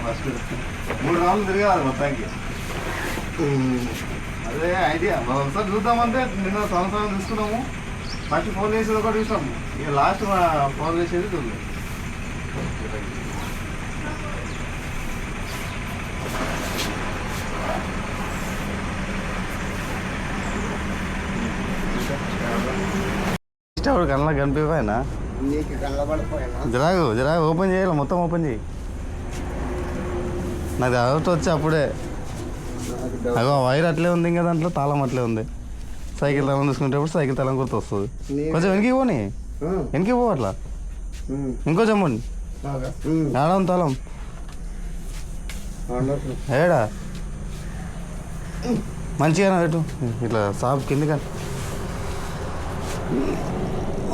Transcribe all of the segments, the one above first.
First 3 రౌండ్లు తిరగాలి మొత్తానికి. అదే ఐడియా ఒకసారి చూద్దామంటే నిన్న సంవత్సరం తీసుకున్నాము. ఫస్ట్ ఫోన్ చేసేది ఒకటి చూసాము, ఇక లాస్ట్ ఫోన్ చేసేది చూడలేదు. అప్పుడు కళ్ళ కనిపిపోయినా జరాగు ఓపెన్ చేయాలి, మొత్తం ఓపెన్ చేయి. నాకు అవుట్ వచ్చి అప్పుడే అగో వైర్ అట్లే ఉంది, ఇంకా దాంట్లో తాళం అట్లే ఉంది. సైకిల్ తాళం తీసుకుంటేప్పుడు సైకిల్ తాళం గుర్తు వస్తుంది. కొంచెం వెనక్కి పోనీ, వెనక్కి పో అట్లా. ఇంకొంచెం పోనీ. ఏడా తాళం ఏడా మంచిగా పెట్టు ఇట్లా సాపు కింది కానీ.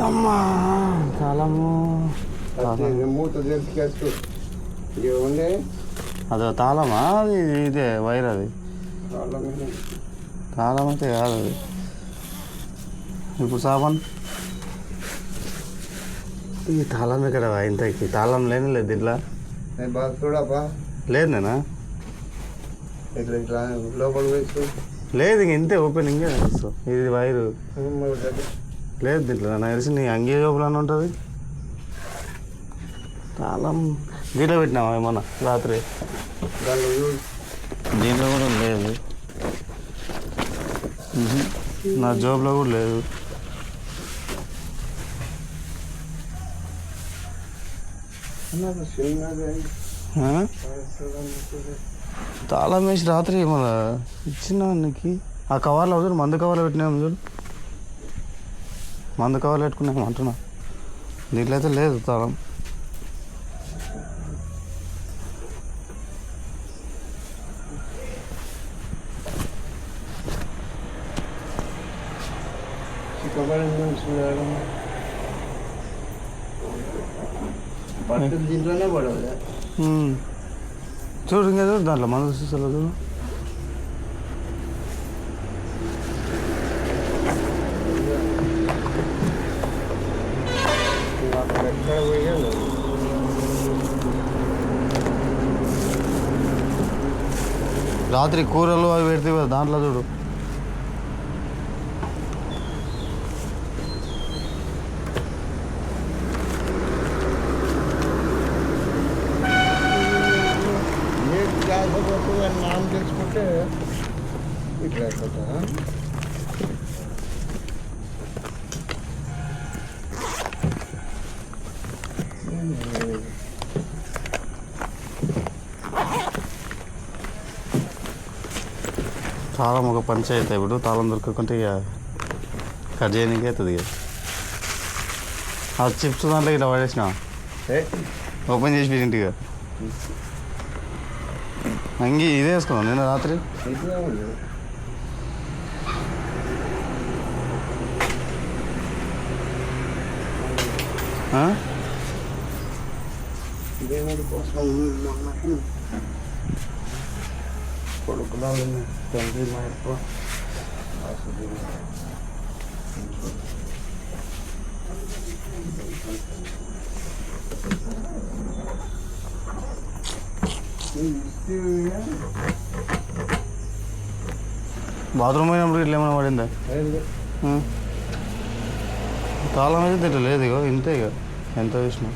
అమ్మా తాళము అదే తాళమా? అది ఇదే వైర్, అది తాళం అయితే కాదు అది. ఇప్పుడు సామాన్ ఈ తాళం ఇక్కడ ఇంతకి తాళం లేని లేదు దీంట్లో లేదు నేనా లోపల లేదు, ఇంక ఇంతే ఓపెనింగే ఇది వైరు లేదు దీంట్లో. నాకు తెలిసి నీ అంగీ లోపల ఉంటుంది తాళం. దీంట్లో పెట్టినావా ఏమన్నా రాత్రి? దీంట్లో కూడా లేదు, నా జాబ్లో కూడా లేదు. తాళం వేసి రాత్రి ఏమన్నా ఇచ్చిన నీకు ఆ కవర్లో చూడు, మందు కవర్లో పెట్టినాము చూడు, మందు కవర్లు పెట్టుకున్నాము అంటున్నా. దీంట్లో అయితే లేదు తాళం. దీంట్లోనే పడదు చూడు, ఇంకా చూడు దాంట్లో మందు చూసాలో చూడు. రాత్రి కూరలు అవి పెడితే దాంట్లో చూడు. నాన్న తెలుసుకుంటే ఇట్లా అయిపోతా. తాళం ఒక పంచాయతీ. ఇప్పుడు తాళం దొరకకుంటే ఇక కట్ చేయడానికి అవుతుంది. ఇక ఆ చిప్స్ దాంట్లో ఇట్లా పడేసిన ఓపెన్ చేసి ఇంటిగా అంగి ఇదే వేసుకున్నాను నేను రాత్రి. కొడుకున్నాను తండ్రి మా ఎక్కువ బాత్రూమ్ పోయినప్పుడు ఇట్లా ఏమైనా పడిందా? తాళం అయితే తింట లేదు. ఇగో ఇంతే, ఇక ఎంత చూసినా.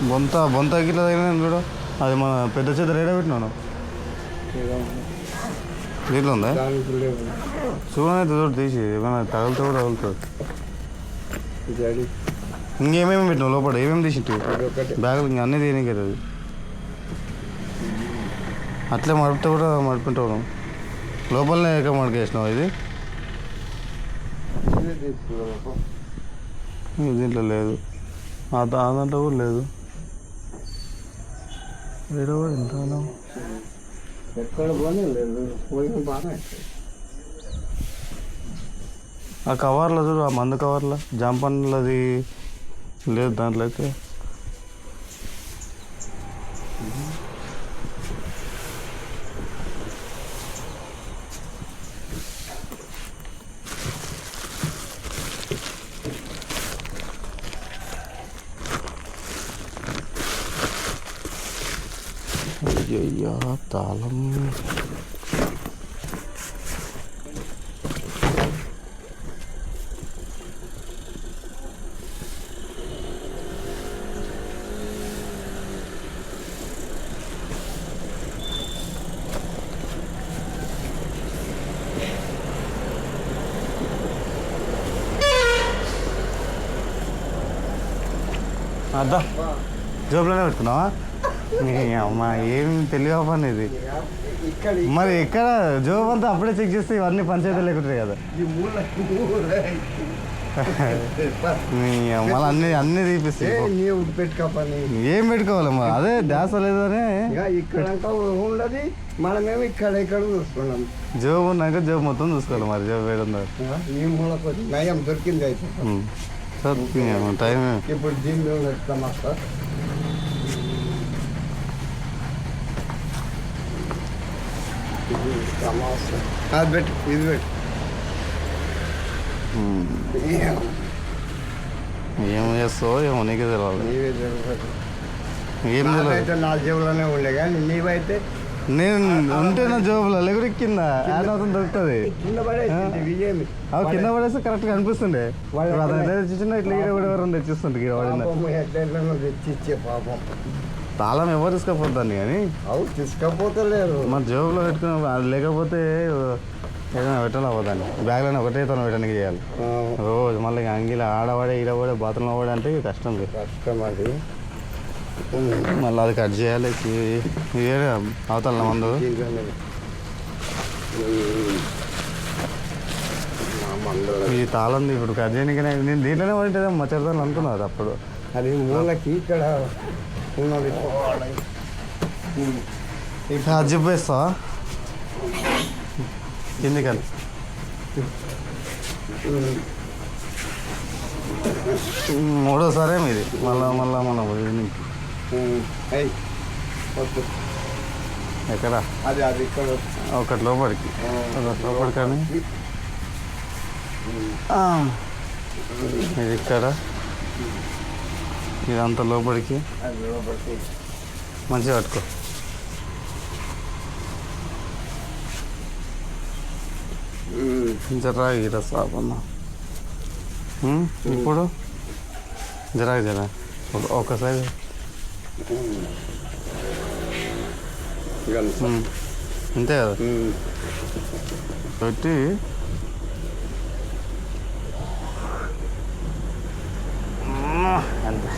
బొంత గిట్ల తగిన చూడు, అది మన పెద్ద చేత రేడ పెట్టినాను. దీంట్లో ఉందా దానికి లేవు చూడనే చూడు తీసి ఏమైనా తగులుతా కూడా తగులుతుంది. డాడీ ఇంకేమేమి పెట్టినావు లోపల ఏమేమి తీసింటు అదొకటి బ్యాగులు ఇంకా అన్నీ తీయని కదా అది అట్లే మడుపుతా కూడా మడుపుకుంటావు లోపలనే ఎక్క మడికేసినావు ఇది ఇదే తీసుకురా దీంట్లో లేదు ఆ దాంట్లో కూడా లేదు వేరే కూడా ఎంత ఎక్కడ పోనీ లేదు పోయిన బాగా ఆ కవర్లో చూడు ఆ మందు కవర్లో జాంపన్లది లేదు దాంట్లో అయితే అయ్యయ్యా తాళం అద్దా జోబులోనే పెట్టుకున్నావా అమ్మ ఏం తెలియక పని ఇది ఇక్కడ మరి ఎక్కడ జోబు అంతా అప్పుడే చెక్ చేస్తే ఇవన్నీ పంచాయతీ లేకుంటాయి కదా ఈ మూల మళ్ళీ అన్ని అన్ని తీపిస్తాయి నీవు పెట్టుకో పని ఏం పెట్టుకోవాలమ్మా అదే ధ్యాస లేదని ఇక్కడ ఉండదు మనమేమో ఇక్కడ చూసుకున్నాం జోబు ఉన్నాక జోబు మొత్తం చూసుకోవాలి మరి జోబు వేయడం ఈ మూల నయం దొరికింది అయితే టైం ఇప్పుడు దీనిలో పెడతాం అక్క అది పెట్టు ఇది పెట్టు ఏం చేస్తావో ఏమో నీకే తెలియాలి నీవే జరుగుతుంది ఏం తెలియదు అయితే నా జేబులోనే ఉండే కానీ నీవైతే నేను ఉంటే నా జోబులో లేకుంటే కింద యాడ్ అవుతుంది దొరుకుతుంది కింద పడేసి విజయం అవి కింద పడేస్తే కరెక్ట్గా అనిపిస్తుండే చిన్న ఇట్లా ఈడ కూడా ఎవరైనా తెచ్చిస్తుంటే ఎట్లా తెచ్చిచ్చే పాపం తాళం ఎవరు తీసుకపోతాను కానీ అవు తీసుకపోతలేరు మన జోబులో పెట్టుకుని అది లేకపోతే ఏదైనా పెట్టాలి అవ్వదాన్ని బ్యాగ్లోనే ఒకటే తను పెట్టడానికి చేయాలి రోజు మళ్ళీ అంగిలో ఆడవాడే ఈడవాడే బాత్రూంలో పడే అంటే కష్టం కష్టం అది మళ్ళీ అది కట్ చేయాలి అవతల మందు ఈ తాళం ఇప్పుడు కట్ చేయడానికి నేను దీంట్లోనే పడింటే మచ్చరిదాన్ని అనుకున్నారు అప్పుడు అది మూలకి ఇక్కడ ఉన్నది అది చెప్పేస్తావా కిందికని మూడోసారి ఇది మళ్ళా మనం ఎక్కడ అది అది ఇక్కడ ఒకటి లోపలికి కానీ ఇది ఇక్కడ ఇదంతా లోపలికి అది లోపలికి మంచిగా పట్టుకో జరా ఇరా సాబన్న ఇప్పుడు జరా ఒకసారి అంతే కదా పెట్టి అంతే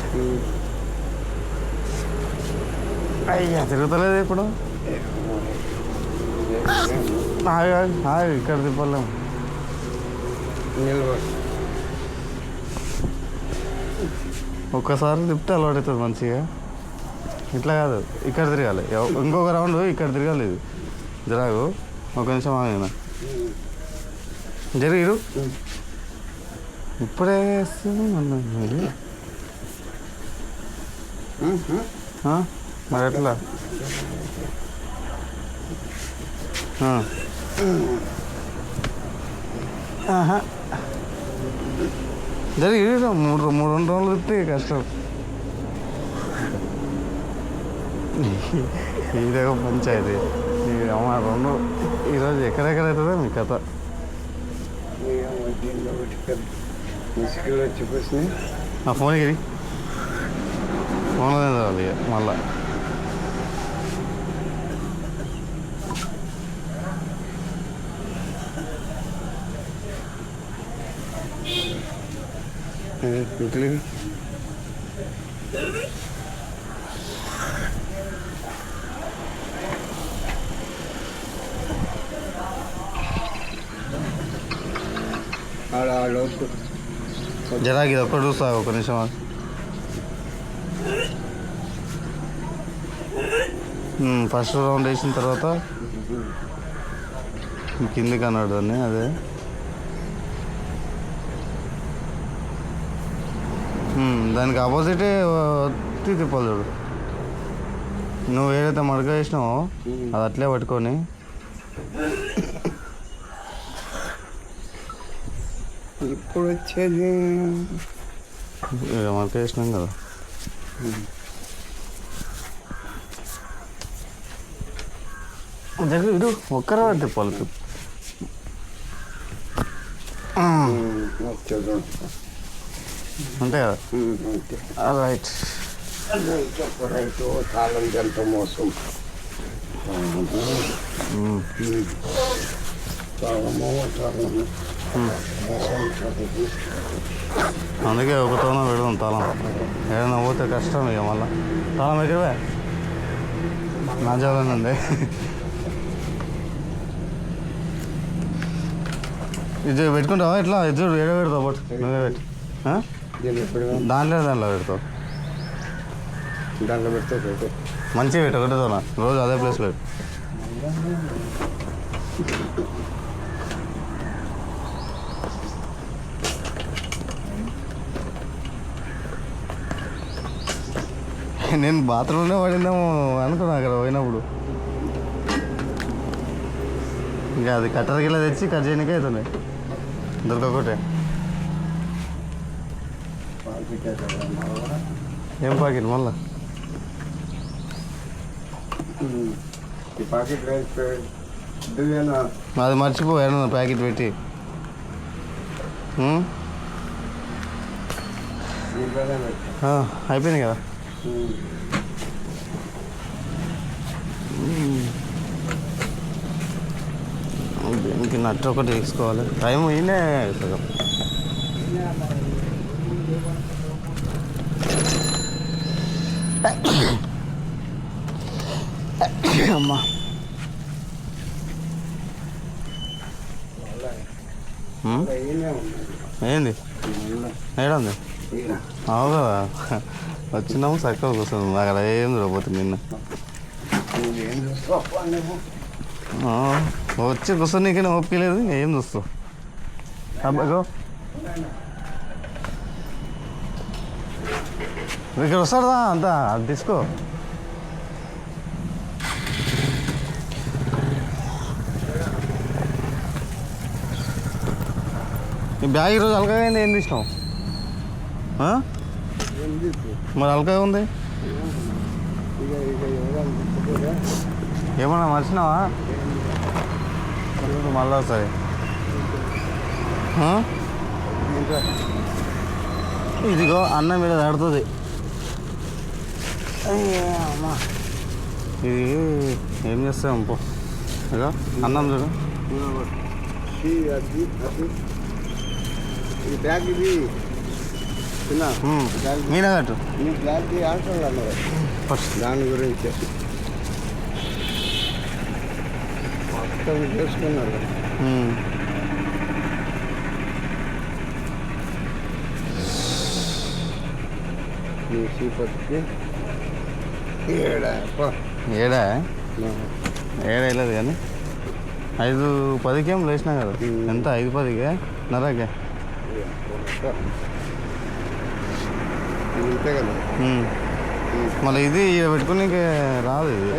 అయ్యా తిరుగుతలేదు ఇప్పుడు ఇక్కడ తిప్పలేము ఒక్కసారి తిప్పితే అలవాటు అవుతుంది మంచిగా ఇట్లా కాదు ఇక్కడ తిరగాలి ఇంకొక రౌండ్ ఇక్కడ తిరగాలి ఇది జరాగు ఒక నిమిషం ఆగిన జరిగిరు ఇప్పుడే మరి ఎట్లా జరిగి మూడు 2 రోజులు తిప్పితే కష్టం ఇదే పంచాయతీ అమ్మ 2 ఈరోజు ఎక్కడెక్కడ అవుతుందో మీ కథ ఫోన్కి ఫోన్లోనే చదవాలి మళ్ళా ఇంట్లో ఆడ ఆడొద్దు. జరాకి ఇది ఒక్కటి చూస్తా ఒక నిమిషం ఫస్ట్ రౌండ్ వేసిన తర్వాత కిందికి అన్నాడు దాన్ని అదే దానికి ఆపోజిటే తిప్పాలి చూడు. నువ్వు ఏదైతే మడక వేసినావో అది అట్లే పట్టుకొని ఇప్పుడు వచ్చేది మడక వేసినాం కదా. దగ్గర ఇడు ఒక్కరా తిప్పాలి. వచ్చేది అంతే కదా. రైట్ రైతు తాళం జంట మోసం అందుకే ఒకతోనో పెడదాం తాళం. ఏదైనా పోతే కష్టం ఇక మళ్ళా. తాళం ఎక్కడే నా చదవనండి. ఇది పెట్టుకుంటావా ఇట్లా ఇది ఏడ పెడతావు బట్ నువ్వే పెట్టి దాంట్లో పెడతావు. దాంట్లో పెడితే మంచిగా పెట్టు ఒకటితోనా రోజు అదే ప్లేస్లో పెట్టు. నేను బాత్రూంలోనే పడిందేమో అనుకున్నా అక్కడ పోయినప్పుడు. ఇంకా అది కట్టర్ గిల్ల తెచ్చి కట్ చేయడానికే అవుతుంది దొరకకుంటే. ఏం పాకెట్ మళ్ళా ఈ పాకెట్ అది మర్చిపో ఏమన్నా ప్యాకెట్ పెట్టి. అయిపోయింది కదా. దీనికి నట్టు ఒకటి తీసుకోవాలి. టైం ఈయనే సగం. అమ్మా ఏంది ఏడుంది? అవు కదా వచ్చినాము చక్కగా కూర్చుంది అక్కడ. ఏం చూడబోతుంది నిన్న వచ్చి కూర్చొని నీకైనా ఓపికలేదు. ఏం చూస్తావు అబ్బాగో ఇక్కడ వస్తాడా అంతా అది తీసుకో. ఈ బ్యాగ్ ఈరోజు అలకగా అయింది. ఏం తీసినావు? మరి అలకగా ఉంది. ఏమన్నా మర్చినావా? మళ్ళా సరే ఇదిగో అన్నం మీద తడుతుంది. అమ్మా ఇది ఏం చేస్తాం పో. ఇదిగో అన్నం చూడు. ఈ బ్యాగ్ ఇది మీనే కట్టు నీ బ్యాగ్ ఆడుతున్నాను ఫస్ట్ దాని గురించి మొత్తం చేసుకున్నారు. ఈ సీపత్కి ఏడా వెళ్ళదు కానీ 5:10కి ఏం లేచినా కదా. ఎంత 5:10కే నరాకే ఇంతే కదా. మళ్ళీ ఇది పెట్టుకుని రాదు. ఇది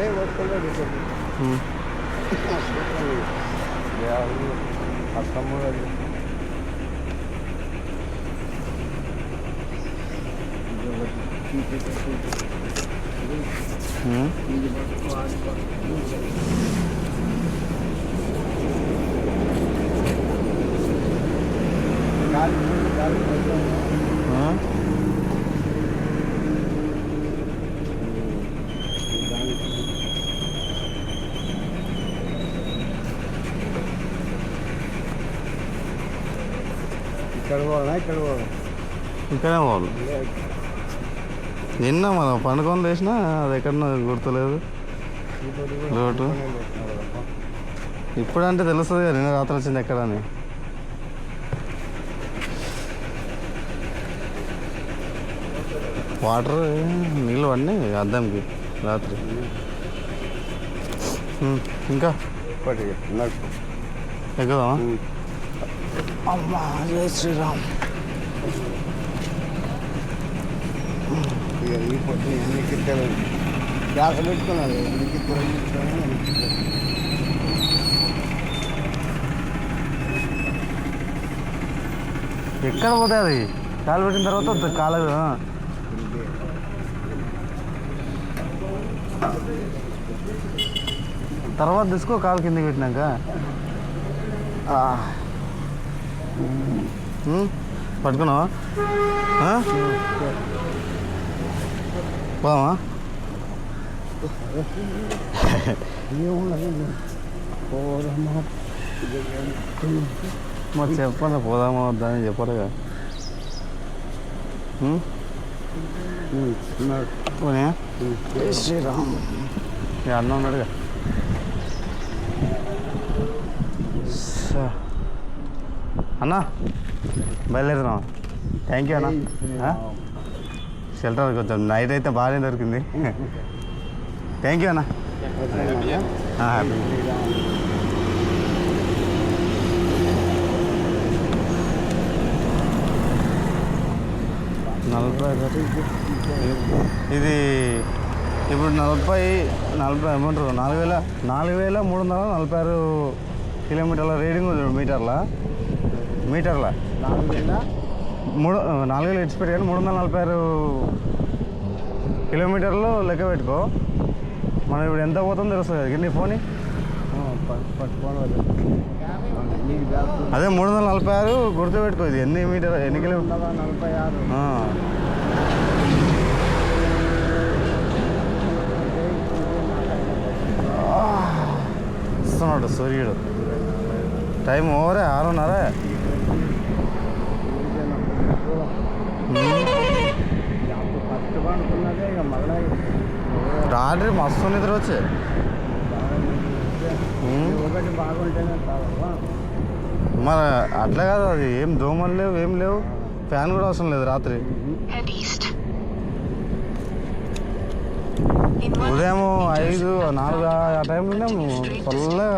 ఇక్కడ పోవాలా ఇక్కడ పోవాలి ఇక్కడే పోవాలి. నిన్న మనం పండుకొని లేచినా అది ఎక్కడన్నా గుర్తులేదు లోటు. ఇప్పుడంటే తెలుస్తుంది కదా నిన్న రాత్రి వచ్చింది ఎక్కడని. వాటర్ నీళ్ళు పడినాయి అద్దంకి రాత్రి. ఇంకా ఎక్కుదామా? అమ్మా జై శ్రీరామ్. ఈ పొద్దు ఎన్నికిద్దరు గ్యాస్ పెట్టుకున్నారు. ఎన్నికిద్దరు ఎక్కడ పోతాయి అది కాలు పెట్టిన తర్వాత కాలు తర్వాత తీసుకో కాలు కిందకి పెట్టినాక. పట్టుకున్నావా? పోదామా? మరి చెప్పాలి పోదామా వద్దా అని చెప్పాలిగా. శ్రీరామ్ అన్న ఉన్నాడుగా. అన్నా బయలుదేరుతున్నావా? థ్యాంక్ యూ అన్న. షెల్టర్ కొంచెం నైట్ అయితే బాగానే దొరికింది. థ్యాంక్ యూ అన్న. హ్యాపీ. ఇది ఇప్పుడు 40 ఏమంటారు 4,346 కిలోమీటర్ల రీడింగ్ ఉంది మీటర్ల 4,000 ఎక్స్పెక్ట్ కానీ 346 కిలోమీటర్లు లెక్క పెట్టుకో. మనం ఇప్పుడు ఎంత పోతుందో తెలుస్తుంది కదా నీ ఫోన్. అదే 346 గుర్తుపెట్టుకో. ఇది ఎన్ని మీటర్ ఎన్ని కిలోమీటర్? 46. వస్తున్నాడు సూర్యుడు. టైం ఓవరే 6:30. రాత్రి మస్తు నిద్ర వచ్చే. మరి అట్లా కాదు, అది ఏం దోమలు లేవు ఏం లేవు, ఫ్యాన్ కూడా అవసరం లేదు రాత్రి. ఉదయం 5, 4 ఆ టైంలో చల్లగా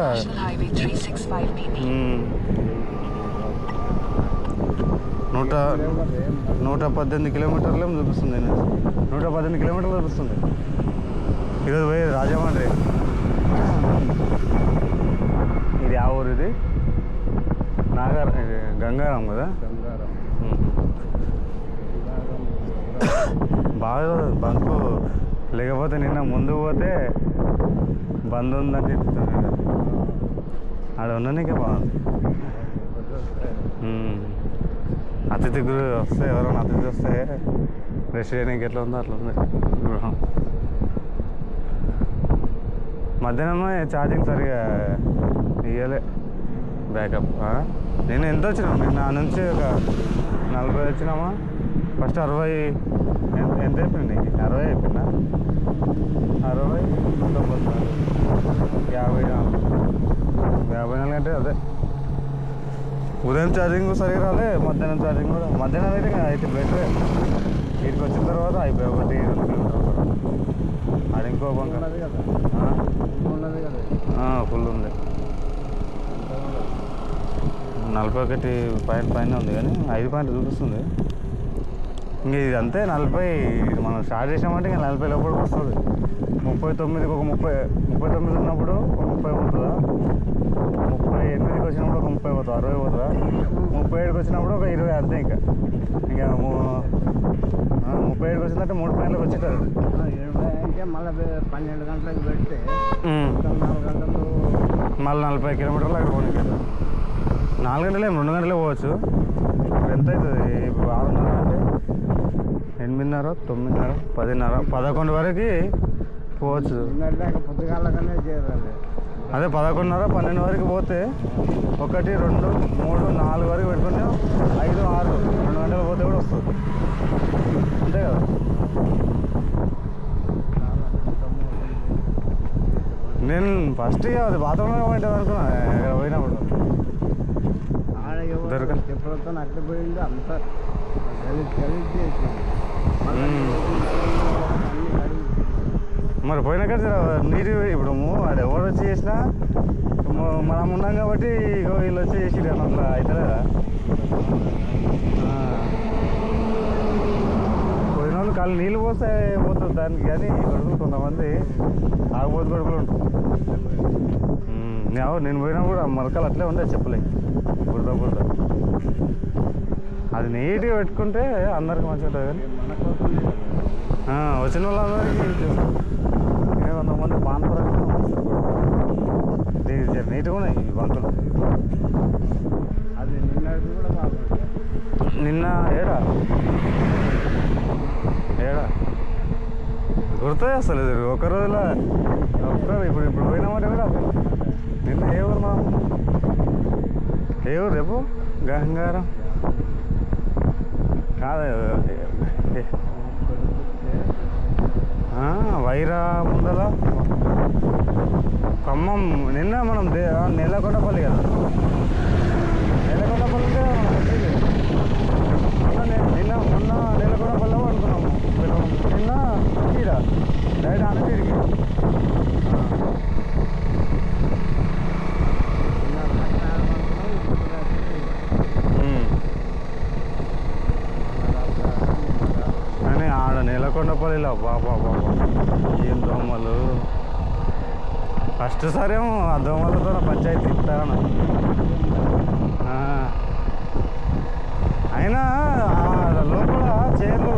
118 కిలోమీటర్లు ఏమో చూపిస్తుంది. 118 కిలోమీటర్లు చూపిస్తుంది. ఈరోజు పోయి రాజమండ్రి. ఇది ఆ ఊరు? ఇది గంగారం కదా. బాగా బంకు లేకపోతే నిన్న ముందు పోతే బంద్ ఉందని చెప్తుంది. ఆడ ఉన్ననికే బాగుంది. అతిథి గృహం వస్తే ఎవరైనా అతిథి వస్తే రెస్ట్ చేయడానికి ఎట్లా ఉందో అట్లా ఉంది గృహం. మధ్యాహ్నమే ఛార్జింగ్ సరిగా ఇవ్వలే బ్యాకప్. నేను ఎంత వచ్చినాము? నేను నా నుంచి ఒక 40 వచ్చినామా. ఫస్ట్ 60 ఎంత అయిపోయింది? 60 అయిపోయిందా? 60, 94, 54 అంటే అదే. ఉదయం ఛార్జింగ్ సరిగా రాలే, మధ్యాహ్నం ఛార్జింగ్ కూడా. మధ్యాహ్నం అయితే బెటరే. వీటికి వచ్చిన తర్వాత అయిపోయి 1-2 కిలోమీటర్లు. అది ఇంకో బంక ఫుల్ ఉంది. 41 పైన ఉంది కానీ 5 పాయింట్ చూపిస్తుంది. ఇంక ఇది అంతే 40. మనం స్టార్ట్ చేసామంటే ఇంకా 40 లోపలికి వస్తుంది. 39కి ఒక 39 ఉన్నప్పుడు ఒక 30 పోతుందా, 38కి వచ్చినప్పుడు ఒక 30 పోతుంది, 60 పోతుందా, 37కి వచ్చినప్పుడు ఒక 20 అంతే. ఇంకా 37కి వచ్చిందంటే 3 పాయింట్లకు వచ్చేస్తుంది. 70 అంటే మళ్ళీ 12 గంటలకు పెడితే 4 గంటలు మళ్ళీ 40 కిలోమీటర్లు అక్కడ పోనీ కదా. 4 గంటలే 2 గంటలే పోవచ్చు. ఇప్పుడు ఎంత అవుతుంది? ఇప్పుడు 6:30 అంటే 8:30, 9:30, 10:30, 11 వరకు పోవచ్చు. పొద్దుగాలకనే చేరాలి. అదే 11:30 12 వరకు పోతే 1 2 3 4 వరకు పెట్టుకుంటే 5 6 2 గంటలు పోతే కూడా వస్తుంది అంతే కదా. నేను ఫస్ట్ అది బాత్రూంలో పోయింటుంది అనుకున్నా ఇక్కడ పోయినప్పుడు చెప్పడంతో అక్కడ పోయింది అంత గలీజ్ చేసినాం. మరి పోయినాక నీరు ఇప్పుడు వాడు ఎవరు వచ్చి చేసినా మనం ఉన్నాం కాబట్టి ఇగో వీళ్ళు వచ్చి చేసి అట్లా అవుతలేదా. పోయిన వాళ్ళు కాళ్ళు నీళ్ళు పోస్తే పోతుంది దానికి, కానీ కొడుకులు కొంతమంది ఆగబోతు కొడుకులు ఉంటారు. నేను పోయినప్పుడు మొలకలు అట్లే ఉండే చెప్పలే బురద అది నీట్గా పెట్టుకుంటే అందరికి మంచిగా ఉంటుంది. కానీ వచ్చిన వాళ్ళందరికీ కొంతమంది పానపరంగా నీట్గా ఉన్నాయి ఈ బంకులు. అది కూడా బాగుంది. నిన్న ఏడా గుర్తే అసలు ఒక రోజులో ఇప్పుడు పోయినామంటే కూడా నిన్న ఏ ఊరు మనం ఏ ఊరు రేపు గంగారం కాదు వైరా ముందల ఖమ్మం. నిన్న మనం నెలకొండపల్లి కదా, నెలకొండపల్లి మొన్న నెలకొండపల్లి అనుకున్నాము. నిన్న ఈడ డైరెక్ట్ ఆన తిరిగి కానీ ఆడ నెలకొండపల్లిలో బాబా ఏం దోమలు. ఫస్ట్ సారేమో ఆ దోమలతో పంచాయతీ ఇస్తాను. అయినా లోపల చైర్లు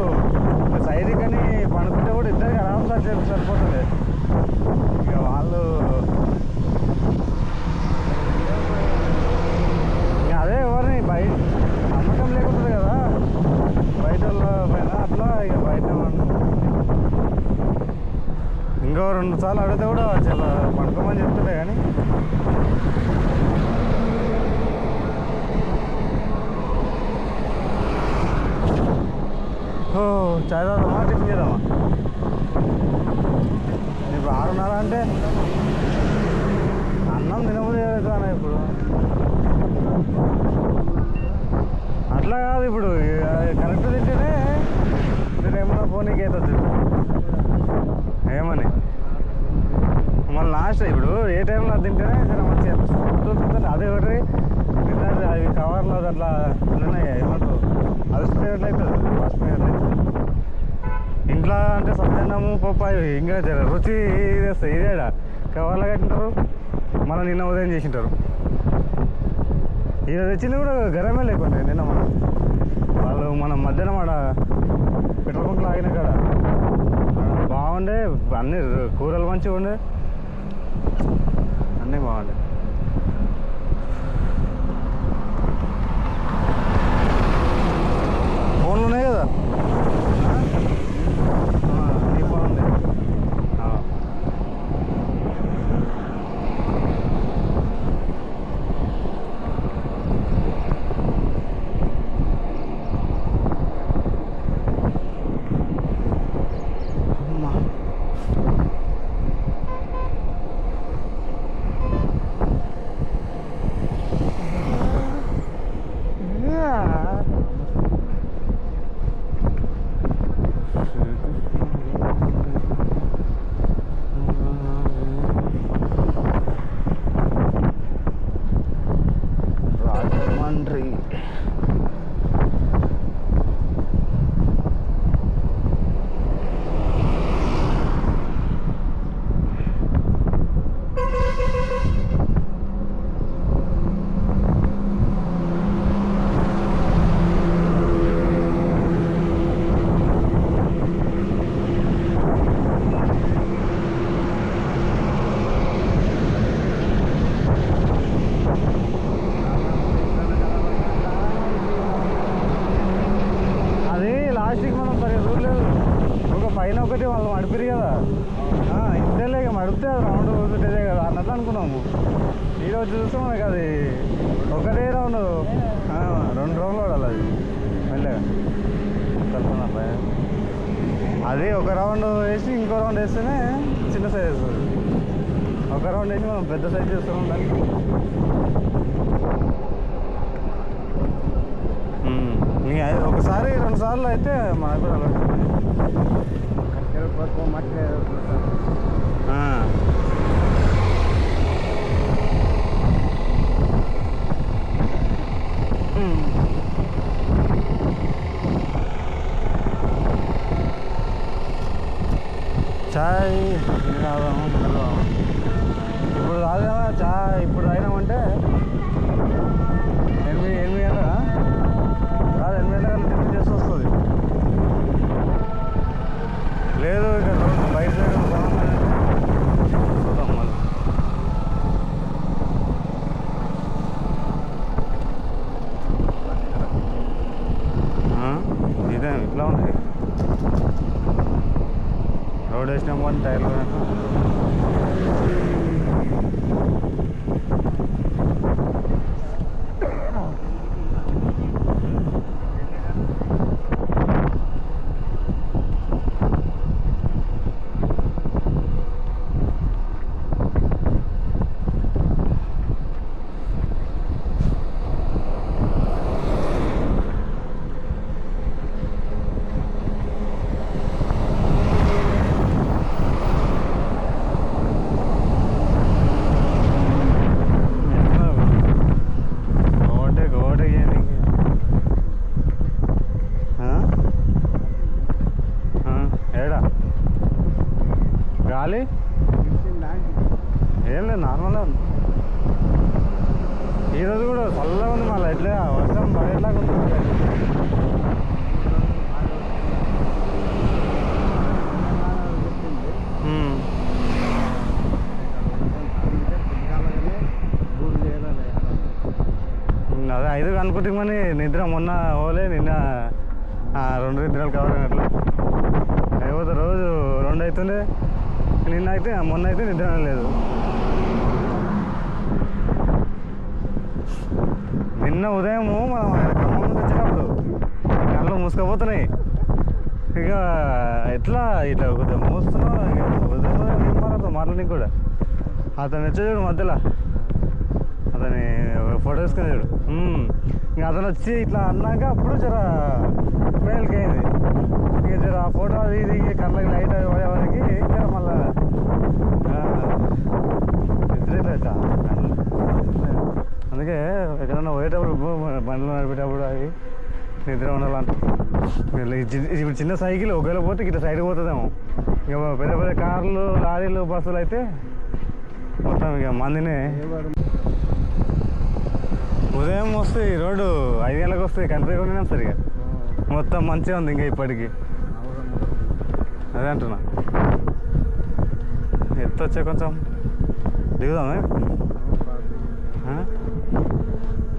సైడ్కి అని పనుకుంటే కూడా ఇద్దరికి ఆరాంసా చైర్లు సరిపోతుంది. ఇక వాళ్ళు అదే ఎవరిని బయట నమ్మకం లేకుంటుంది కదా బయట వాళ్ళ పైన, అట్లా ఇక బయట ఇంకో 2 సార్లు అడిగితే కూడా చాలా పడుకోమని చెప్తుండే. కానీ చాయ్ తాగుదామా టిఫిన్ చేద్దామా? ఇప్పుడు 6:30 అంటే అన్నం తినబోదు కదా ఇప్పుడు. అట్లా కాదు, ఇప్పుడు కరెక్ట్ తింటేనే నేను ఏమన్నా ఫోన్కి అవుతుంది ఏమని. మళ్ళీ లాస్ట్ ఇప్పుడు ఏ టైంలో తింటేనే మంచిగా చూస్తుంటే అదే ఒకటి అవి కవర్లో అట్లా ఉన్నాయి ఏమంటారు అలసిపోయేట్లయితుంది, మర్చిపోయేట్లయితుంది. ఇంట్లో అంటే సత్యాన్నము పప్పు ఇంకా రుచి తెస్తాయి. ఇదేడా కవర్లో కట్టింటారు, మళ్ళీ నిన్న ఉదయం చేసింటారు. ఇది తెచ్చింది కూడా గరమే లేకుండా నిన్న మనం మధ్యాహ్నం ఆడ పెట్రోల్ బంక్లో ఆగిన కాడ బాగుండే, అన్ని కూరలు మంచిగా ఉండే, అన్నీ బాగుండే. ఫోన్లు ఉన్నాయి కదా, నీ ఫోన్ ఉంది. అనుకున్నాము. ఈరోజు చూస్తే మనకి అది ఒకటే రౌండ్ 2 రౌండ్లు పడాలి అది మెల్లగా కలుపుకున్నా. అది ఒక రౌండ్ వేసి ఇంకో రౌండ్ వేస్తేనే చిన్న సైజ్ వస్తుంది. ఒక రౌండ్ వేసి మనం పెద్ద సైజ్ చేస్తున్నాం దానికి. ఒకసారి 2 సార్లు అయితే మనకు కూడా అలవాటు. చాయ్ తాగుదాము ఇప్పుడు తాగామా చాయ్ ఇప్పుడు తాగినామంటే 8 గంటల కాదు 8 గంటల టిఫిన్ చేసి వస్తుంది. లేదు ఇక బయట సైడ్ చూద్దాం మళ్ళీ. ఇదే ఇట్లా ఉంది రోడ్ వేసినాము అని టైర్లు గాలి ఏం లేదు నార్మల్గా ఉంది. ఈరోజు కూడా చల్లగా ఉంది. మళ్ళీ ఎట్లా వర్షం పడేట్లాగా ఉంది. అదే 5 అనుకుంటామని నిద్ర మొన్న ఓలే నిన్న 2 నిద్రలు కావాలన్నట్లు అయిపోతే రోజు 2 అవుతుండే. నిన్న అయితే మొన్న అయితే నిద్ర లేదు. నిన్న ఉదయము మనం ఖమ్మం నుంచి వచ్చేటప్పుడు కళ్ళు మూసుకపోతున్నాయి. ఇక ఎట్లా ఇట్లా కొద్దిగా మూస్తున్నాం. ఇక ఉదయం ఏం మాట్లాడి కూడా అతను వచ్చేవాడు మధ్యలో అతని ఫోటో తీసుకునేవాడు. ఇంకా అతను వచ్చి ఇట్లా అన్నాక అప్పుడు జర మేలుకి అయింది. ఇక జర ఆ ఫోటో అది ఇది కళ్ళకి లైట్ అది పడేవారికి జర మళ్ళా నిద్ర. అందుకే ఎక్కడన్నా పోయేటప్పుడు బండ్లు నడిపేటప్పుడు అవి నిద్ర ఉండాలంటారు. ఇప్పుడు చిన్న సైకిల్ ఒకవేళ పోతే ఇట్లా సైడ్కి పోతుందేమో. ఇక పెద్ద పెద్ద కార్లు లారీలు బస్సులు అయితే మొత్తం ఇక మందినే. ఉదయం వస్తే ఈ రోడ్డు 5 గంటలకు వస్తే కనిపించకుండా సరిగా మొత్తం మంచిగా ఉంది. ఇంకా ఇప్పటికీ అదే అంటున్నా. ఎత్తు వచ్చే కొంచెం దిగుదామే.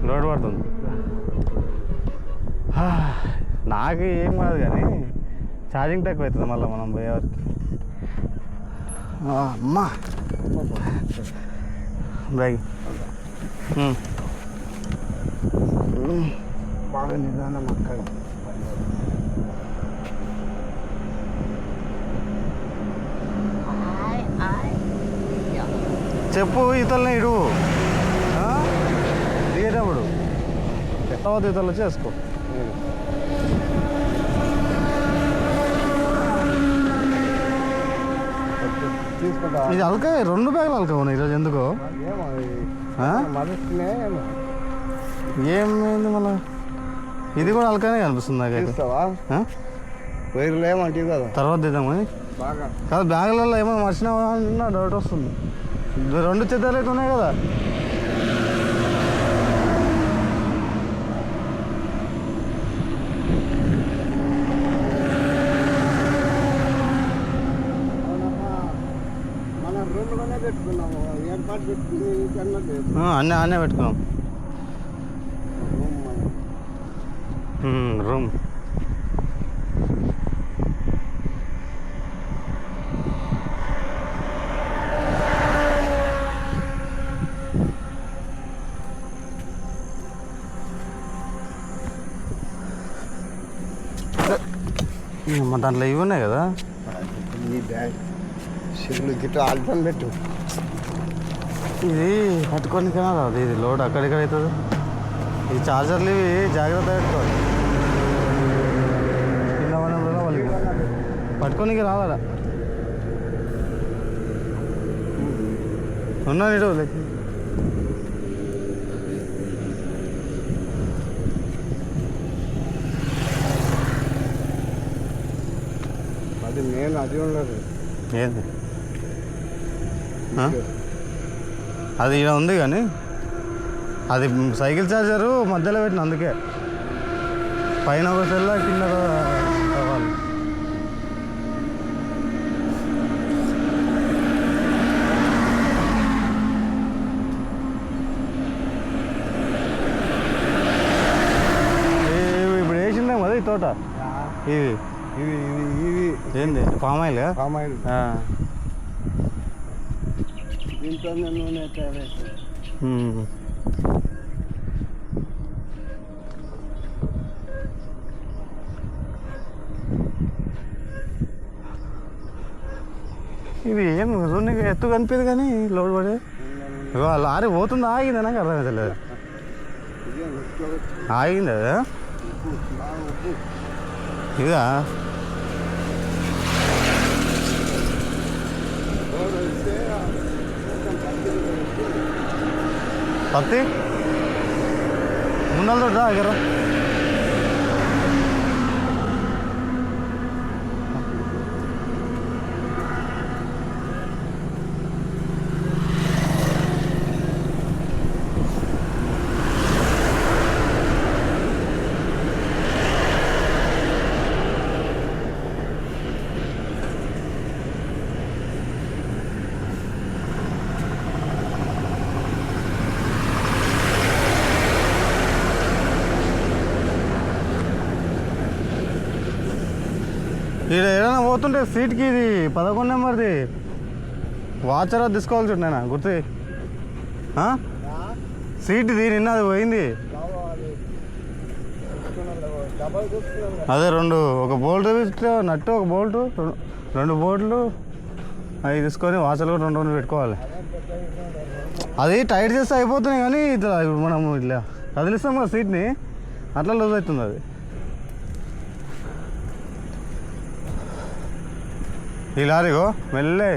లోడ్ పడుతుంది. నాకు ఏం కాదు కానీ ఛార్జింగ్ తక్కువ అవుతుంది మళ్ళీ మనం పోయేవారికి. అమ్మా బ్యాగ్ బాగా నిదానం అక్కడ. చెప్పు ఈతల్ని ఇడు దిగేటప్పుడు తర్వాత ఈతలు చేసుకో. తీసుకుంటా. ఇది అల్కా 2 బ్యాగులు అల్కా ఉన్నాయి ఈరోజు. ఎందుకో ఏమైంది మళ్ళా? ఇది కూడా అల్కానే కనిపిస్తుంది నాకైతే. వైర్లు ఏమంటే కదా తర్వాత దిద్దాం కానీ కాదు. బ్యాగులలో ఏమైనా మర్చినావా అన్న డౌట్ వస్తుంది. 2 చెద్దలు అయితే ఉన్నాయి కదా. అన్నీ పెట్టుకున్నాం. రూమ్ మరి దాంట్లో ఇవి ఉన్నాయి కదా. ఈ బ్యాగ్ సిగ్గులు గిట్ట ఆల్పని పెట్టు. ఇది పట్టుకొని రాదు, ఇది లోడ్ అక్కడిక్కడ అవుతుంది. ఈ చార్జర్లు ఇవి జాగ్రత్త పెట్టుకోవాలి. కింద పడిన వల్ల వాళ్ళు పట్టుకోనికి రాదా. ఉన్నా ఇటు అది నేను అది ఉండదు. ఏంది అది ఇక్కడ ఉంది కానీ అది సైకిల్ ఛార్జరు మధ్యలో పెట్టిన, అందుకే పైన ఒక సెల్ల కింద కావాలి. ఇప్పుడు వేసిందేం కదా ఈ తోట. ఇవి ఇవి ఇవి ఇవి ఏంది పామాయిల్ పామాయిల్. దీంతో నూనె తయారైతుంది. ఇది ఏం నీకు ఎత్తు కనిపించదు కానీ లోడ్ పడే లారీ పోతుందా ఆగిందా నాకు అర్థమవుతలేదు. ఆగింది అదా ఇదా పత్తి ముందలతో దగ్గర ఇక్కడ ఏదైనా పోతుంటే సీట్కి ఇది 11 నెంబర్ది వాచర్ తీసుకోవాల్సి ఉంటేనా గుర్తు. సీట్ ఇది నిన్న అది పోయింది. అదే రెండు, ఒక బోల్ట్ నట్టు, ఒక బోల్టు, 2 బోల్ట్లు అవి తీసుకొని వాచర్లు కూడా 2 పెట్టుకోవాలి. అది టైట్ చేస్తే అయిపోతున్నాయి కానీ ఇట్లా మనం ఇట్లా కదిలిస్తాం కదా సీట్ని, అట్లా లూజ్ అవుతుంది అది. ఈ లారీగో మెల్లే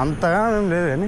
అంతగా ఏం లేదు కానీ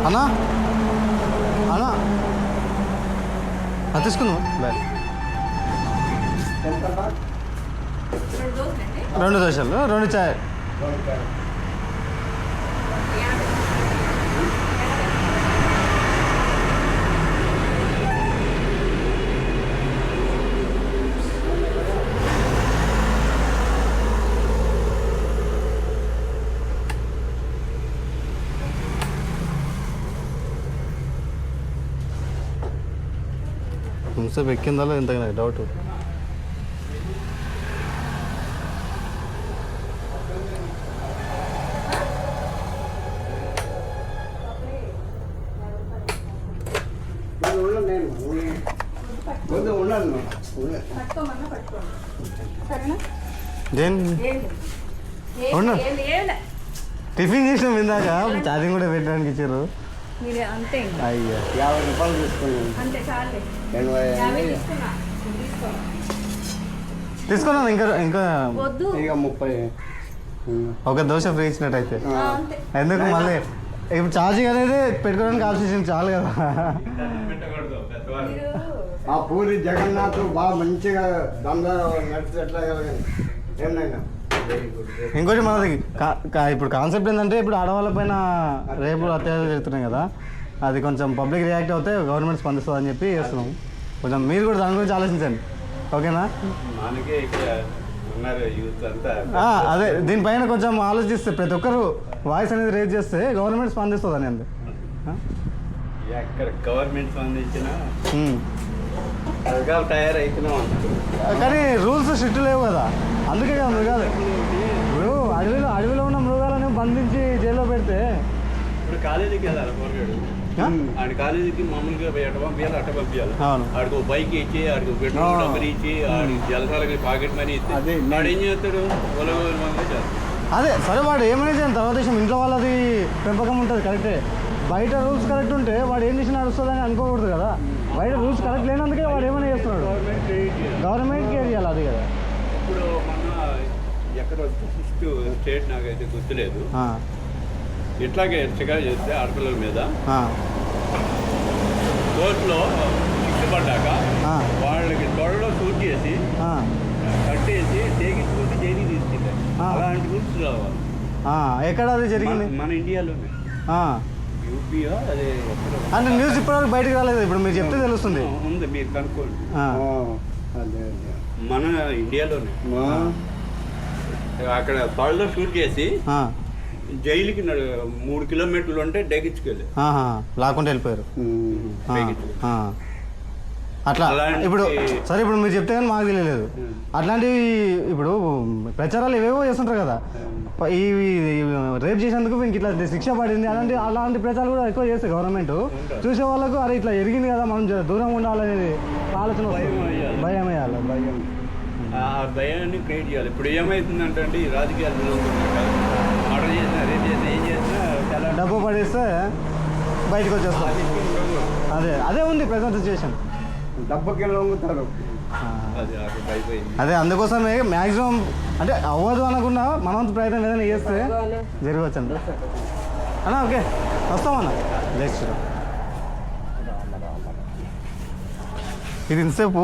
అన్నా అన్నా అది తీసుకుందాం బ్యాగ్. 2 దోశలు 2 చాయ్. ముంసేపు ఎక్కిందా ఇంత డౌట్. ఉండను నేను కొంచెం ఉండను పట్టుకోమన్నా పట్టుకోండి సరేనా దేని ఉండు. టిఫిన్ చేసినాం ఇందాక ఛార్జింగ్ కూడా పెట్టడానికి ఇచ్చారు. మీరు అంతే ఇంకా అయ్యా 50 రూపాయలు తీసుకున్నాను అంతే చాలే 80 తీసుకున్నా తీసుకో తీసుకున్నాను. ఇంకా ఇంకా వద్దు ఇక 30 ఒక దోశ ఫ్రీ ఇచ్చినట్టయితే. అంతే ఎందుకు మళ్ళీ ఇప్పుడు ఛార్జింగ్ అనేది పెట్టుకోవడానికి ఆలోచించింది చాలు కదా. మీరు ఆ పూరి జగన్నాథ్ బాగా మంచిగా దందా నడిచేట్లా ఏమైనా వెరీ గుడ్. ఇంకోటి మనది ఇప్పుడు కాన్సెప్ట్ ఏంటంటే ఇప్పుడు ఆడవాళ్ళ పైన రేపు అత్యాచారాలు జరుగుతున్నాయి కదా, అది కొంచెం పబ్లిక్ రియాక్ట్ అవుతే గవర్నమెంట్ స్పందిస్తుంది అని చెప్పి చేస్తున్నాం. కొంచెం మీరు కూడా దాని గురించి ఆలోచించండి, ఓకేనా? మనకే ఇక్కడ ఉన్నారు యూత్ అంతా. అదే దీనిపైన కొంచెం ఆలోచిస్తే ప్రతి ఒక్కరు వాయిస్ అనేది రేజ్ చేస్తే గవర్నమెంట్ స్పందిస్తుంది అని అంతే. ఎక్కడ గవర్నమెంట్ స్పందించిన మృగాలు తయారైతున్నాం అంటారు. కానీ రూల్స్ స్ట్రిక్ట్ లేవు కదా, అందుకే కదా మృగాలు. ఇప్పుడు అడవిలో ఉన్న మృగాలను బంధించి జైల్లో పెడితే ఇప్పుడు కాలేజీకి వెళ్ళాలి పోరాడు. ఆడి కాలేజీకి మామూలుగా అట్ట పంపించాలి, అట్ట పంపించాలి. అవును. ఆడికి బైక్ ఇచ్చి, ఆడికి పెట్రోల్ డబ్బులు ఇచ్చి, ఆడికి జలసాలకి పాకెట్ మనీ ఇచ్చి వాడు ఏం చేస్తాడు? ఒలగోలు మంది చేస్తాడు. అదే సరే, వాడు ఏమైనా చేయండి తర్వాత విషయం. ఇంట్లో వాళ్ళది పెంపకం ఉంటుంది కరెక్టే, బయట రూల్స్ కరెక్ట్ ఉంటే వాడు ఏం చేసినా నడుస్తుందని అనుకోకూడదు కదా. బయట రూల్స్ కరెక్ట్ లేనందుకే వాడు ఏమైనా చేస్తున్నాడు. గవర్నమెంట్ కేర్ చేయాలి, అది కదా. ఇప్పుడు మన ఎక్కడ ఫస్ట్ స్టేట్ నాకైతే గుర్తులేదు, ఇట్లాగే ఎర్చగా చేస్తే ఆడపిల్లల మీద కోర్టులో శిక్ష పడ్డాక వాళ్ళకి తొడలో షూట్ చేసి కట్టేసి తెగించుకుంటే జైలుకి తీసుకెళ్ళారు. అలాంటి రూల్స్ రావాలి. ఎక్కడ అది జరిగింది? మన ఇండియాలోనే. యూపీయో అదే అంటే న్యూస్ ఇప్పటివరకు బయటకు రాలేదు, ఇప్పుడు మీరు చెప్తే తెలుస్తుంది. ఉంది, మీరు కనుక్కోండి. అదే మన ఇండియాలోనే అక్కడ తొడలో షూట్ చేసి జైలుకి 3 కిలోమీటర్లు ఉంటే డెగించుకెళ్ళి లాక్కుంటే వెళ్ళిపోయారు. అట్లా అలాంటి- ఇప్పుడు సరే, ఇప్పుడు మీరు చెప్తే కానీ మాకు తెలియలేదు. అట్లాంటివి ఇప్పుడు ప్రచారాలు ఏవేవో చేస్తుంటారు కదా, ఈ రేప్ చేసేందుకు ఇంక ఇట్లా శిక్ష పడింది అలాంటి ప్రచారాలు కూడా ఎక్కువ చేస్తే గవర్నమెంట్ చూసే వాళ్ళకు అరే ఇట్లా ఎరిగింది కదా, మనం దూరంగా ఉండాలనేది ఆలోచన వస్తుంది. భయం వేయాలి. భయం. ఆ భయాన్ని క్రియేట్ చేయాలి. ఇప్పుడు ఏమవుతుందంటే అండి, ఈ రాజకీయాలు ఆర్డర్ చేసినా రేపు చేసినా ఏం చేసినా చాలా డబ్బు పడేస్తే బయటకు వచ్చేస్తాం. అదే ఉంది ప్రజెంట్ సిచ్యువేషన్. డబ్బుకి లొంగుతారు. అది అక్కడ అయిపోయింది. అదే అందుకోసమే మ్యాక్సిమం అంటే అవ్వదు అనకుండా మనవంతు ప్రయత్నం ఏదైనా చేస్తే జరగవచ్చు అండి అన్న. ఓకే, వస్తామన్న. జై శ్రీరామ్. ఇది ఇంతసేపు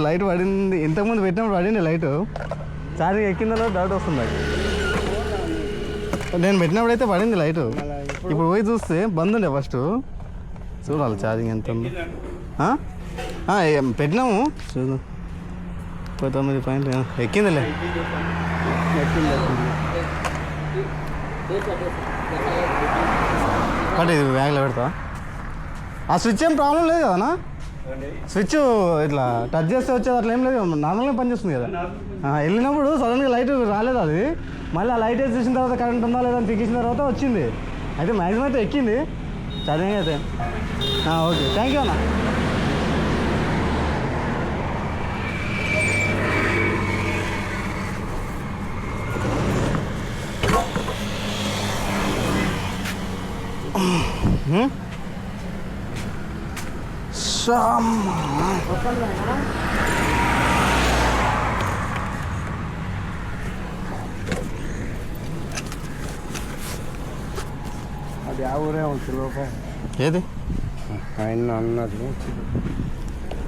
లైట్ పడింది, ఇంతకుముందు పెట్టినప్పుడు పడింది లైట్, ఛార్జింగ్ ఎక్కిందో డౌట్ వస్తుంది నాకు. నేను పెట్టినప్పుడు అయితే పడింది లైట్, ఇప్పుడు పోయి చూస్తే బంద్ ఉండే. ఫస్ట్ చూడాలి ఛార్జింగ్ ఎంత ఉందో. పెట్టినాము చూడు, 19 పాయింట్ ఎక్కిందిలే. అంటే ఇది బ్యాగ్లో పెడతా. ఆ స్విచ్ ఏం ప్రాబ్లం లేదు కదనా? స్విచ్ ఇట్లా టచ్ చేస్తే వచ్చేది అట్లా ఏం లేదు, నార్మల్గా పనిచేస్తుంది కదా. వెళ్ళినప్పుడు సడన్గా లైట్ రాలేదు, అది మళ్ళీ ఆ లైట్ వేసి చూసిన తర్వాత కరెంట్ ఉందా లేదా అని తిక్కించిన తర్వాత వచ్చింది. అయితే మ్యాక్సిమం అయితే ఎక్కింది ఛార్జింగ్ అయితే. ఓకే, థ్యాంక్ యూ అన్న. అది ఆ ఊరే ఉంటుంది లోపల. ఏది ఆయన అన్నది.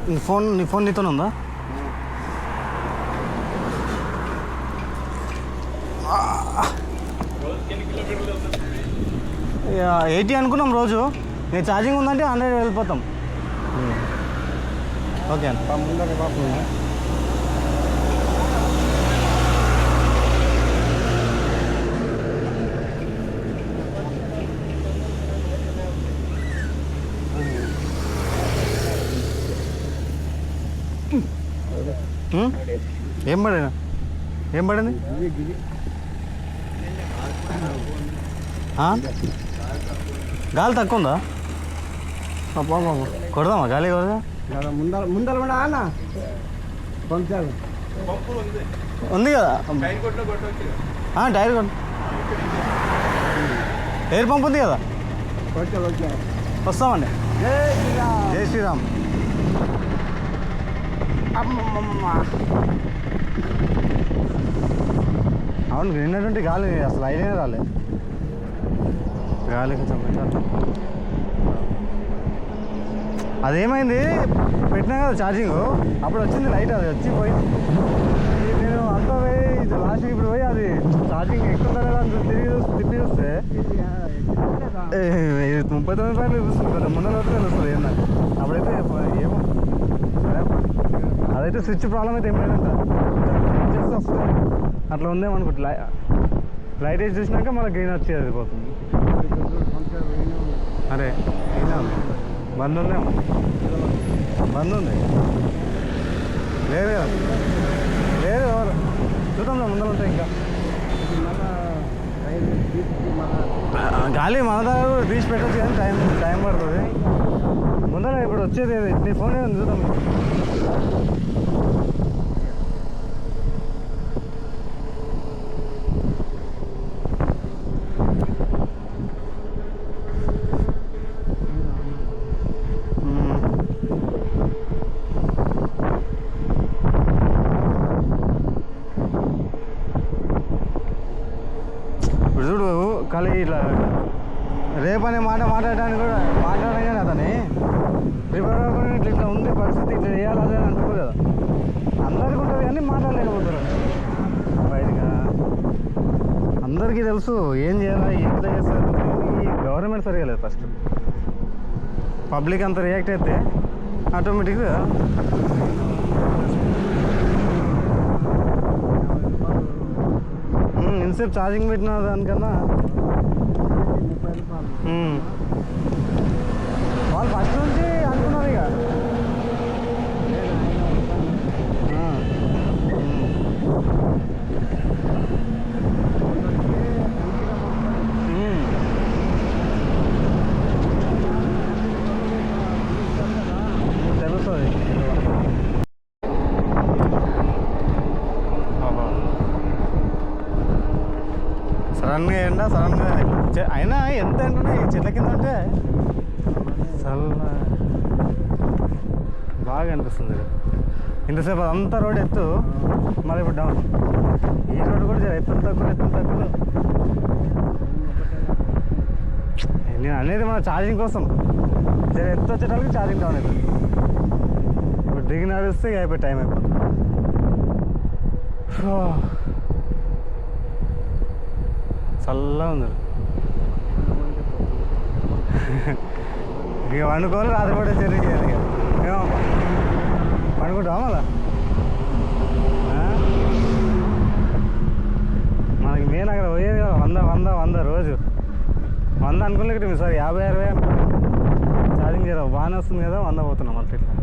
నీ ఫోన్ నీతోనే ఉందా? ఇక 80 అనుకున్నాం రోజు. నేను ఛార్జింగ్ ఉందంటే 100 వెళ్ళిపోతాం. ఓకే అన్న. ముందర పాపం ఏం పడింది? గాలి తక్కువ ఉందా? కొడదామా గాలి కొడదా ముందర ముందర కూడా అన్న పంచారు ఉంది కదా టైర్ కొట్లో కొట్టవచ్చు కదా. టైర్ కొట్టు ఎయిర్ పంప్ ఉంది కదా ఓకే ఓకే వస్తామండి జై శ్రీరామ్. జై శ్రీరామ్. అవును నిన్నటువంటి గాలి అసలు ఐడియానే రాలే గాలి కొంచెం పెట్టాలి. అదేమైంది పెట్టినా కదా ఛార్జింగ్ అప్పుడు వచ్చింది లైట్ అది వచ్చి పోయింది నేను అంతా పోయి లాస్ట్ ఇప్పుడు పోయి అది ఛార్జింగ్ ఎక్కువ కదా అని తిప్పి చూస్తే 39 రూపాయలు చూస్తుంది కదా ముందర తెలుస్తుంది ఏందా అప్పుడైతే ఏమో అదైతే స్విచ్ ప్రాబ్లం అయితే ఏం లేదంట వస్తుంది అట్లా ఉందేమనుకుంటు లైట్ వేసి చూసినాక మళ్ళీ గ్రీన్ వచ్చేది అది పోతుంది. అరే బంద్ ఉందేమో బంద్ ఉంది లేదు కదా లేదు ఎవరు చూద్దాం ముందర ఉంటాయి ఇంకా గాలి మన దగ్గర తీసి పెట్టచ్చు కానీ టైం పడుతుంది ముందర ఇప్పుడు వచ్చేది నీ ఫోన్ ఏమైనా చూద్దాం. ఇప్పుడు చూడు ఖాళీ ఇట్లా రేపనే మాట మాట్లాడడానికి కూడా మాట్లాడగానే అతని ప్రిపేర్ అవ్వకుండా ఇట్లా ఉంది పరిస్థితి ఇట్లా చేయాలి అదే అని అనుకో కదా అందరికీ ఉంటుంది కానీ మాట్లాడలేకపోతారు బయటగా. అందరికీ తెలుసు ఏం చేయాలా ఎట్లా చేస్తారు ఈ గవర్నమెంట్ సరిగా లేదు. ఫస్ట్ పబ్లిక్ అంత రియాక్ట్ అయితే ఆటోమేటిక్గా ఇంతసేపు ఛార్జింగ్ పెట్టిన దానికన్నా వాళ్ళు ఫస్ట్ నుంచి అనుకున్నారు ఇక తెలుస్తుంది. సడన్గా ఎండ సడన్గా అయినా ఎంత ఎండ ఈ చెట్ల కింద ఉంటే చల్ల బాగా అనిపిస్తుంది. ఇంతసేపు అదంతా రోడ్ ఎత్తు మళ్ళీ ఇప్పుడు డౌన్ ఈ రోడ్డు కూడా ఎత్తు తక్కువ. నేను అనేది మన ఛార్జింగ్ కోసం ఎత్తు వచ్చేటానికి ఛార్జింగ్ డౌన్ అవుతుంది. ఇప్పుడు దిగి నడిస్తే ఇక అయిపోయి టైం అయిపోతుంది. చల్లగా ఉంది ఇక వండుకోవాలి రాత్రి కూడా చెర్రీ చేయాలి ఇక ఏమో పండుకుంటావా మళ్ళా మనకి మెయిన్ అక్కడ పోయేది కదా 100 రోజు 100 అనుకోలేక సార్ 50-60 అనుకో ఛార్జింగ్ చేయరా బాగానే వస్తుంది కదా 100 పోతున్నాం మళ్ళీ ఇట్లా.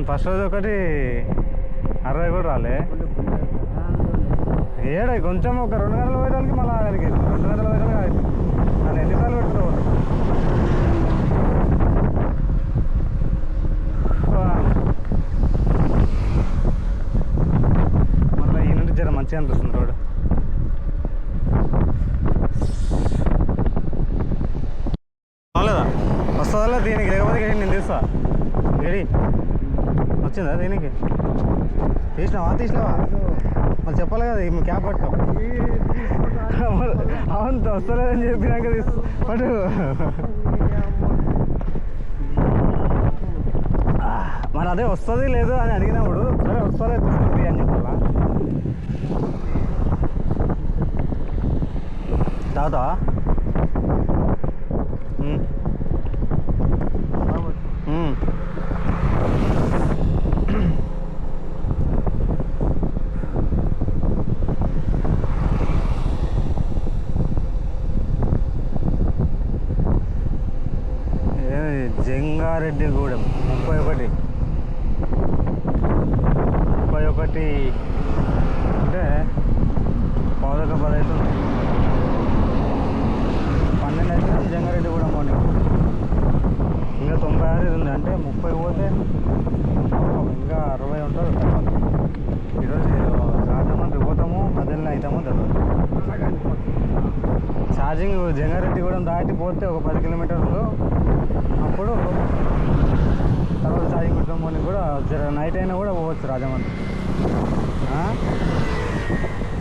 ఫస్ట్ రోజు ఒకటి 60 కూడా రాలే ఏడా కొంచెం ఒక 2 గంటలు పోయడానికి మళ్ళీ ఆగలికి 2 గంటలు పోయడానికి ఆగింది నన్ను ఎన్నిసార్లు పెట్టుకోవాలి. మళ్ళీ ఈ నుండి జర మంచిగా అనిపిస్తుంది రోడ్. లేదా వస్తుందా దీనికి లేకపోతే నేను తీస్తా గడి వచ్చిందా దీనికి తీసినావా మరి చెప్పాలి కదా మీ క్యాబ్ పట్టుకో అవును వస్తలేదని చెప్పినాక పట్టు మరి అదే వస్తుంది లేదు అని అడిగినప్పుడు సరే వస్తలేదు అని చెప్పాలా. తాగుతావా జంగారెడ్డిగూడెం 31 అంటే 11:10 అవుతుంది 12 అయితే జంగారెడ్డిగూడెం మార్నింగ్ ఇంకా 96 ఉంది, అంటే 30 పోతే ఇంకా 60 ఉంటుంది తర్వాత. ఈరోజు రాజమండ్రి పోతాము, మధ్యలో అవుతామో తెలియదు. ఛార్జింగ్ జంగారెడ్డిగూడెం దాటి పోతే ఒక 10 కిలోమీటర్లు, అప్పుడు తర్వాత ఛార్జింగ్ పెట్టడం మార్నింగ్ కూడా నైట్ అయినా కూడా పోవచ్చు రాజమండ్రి.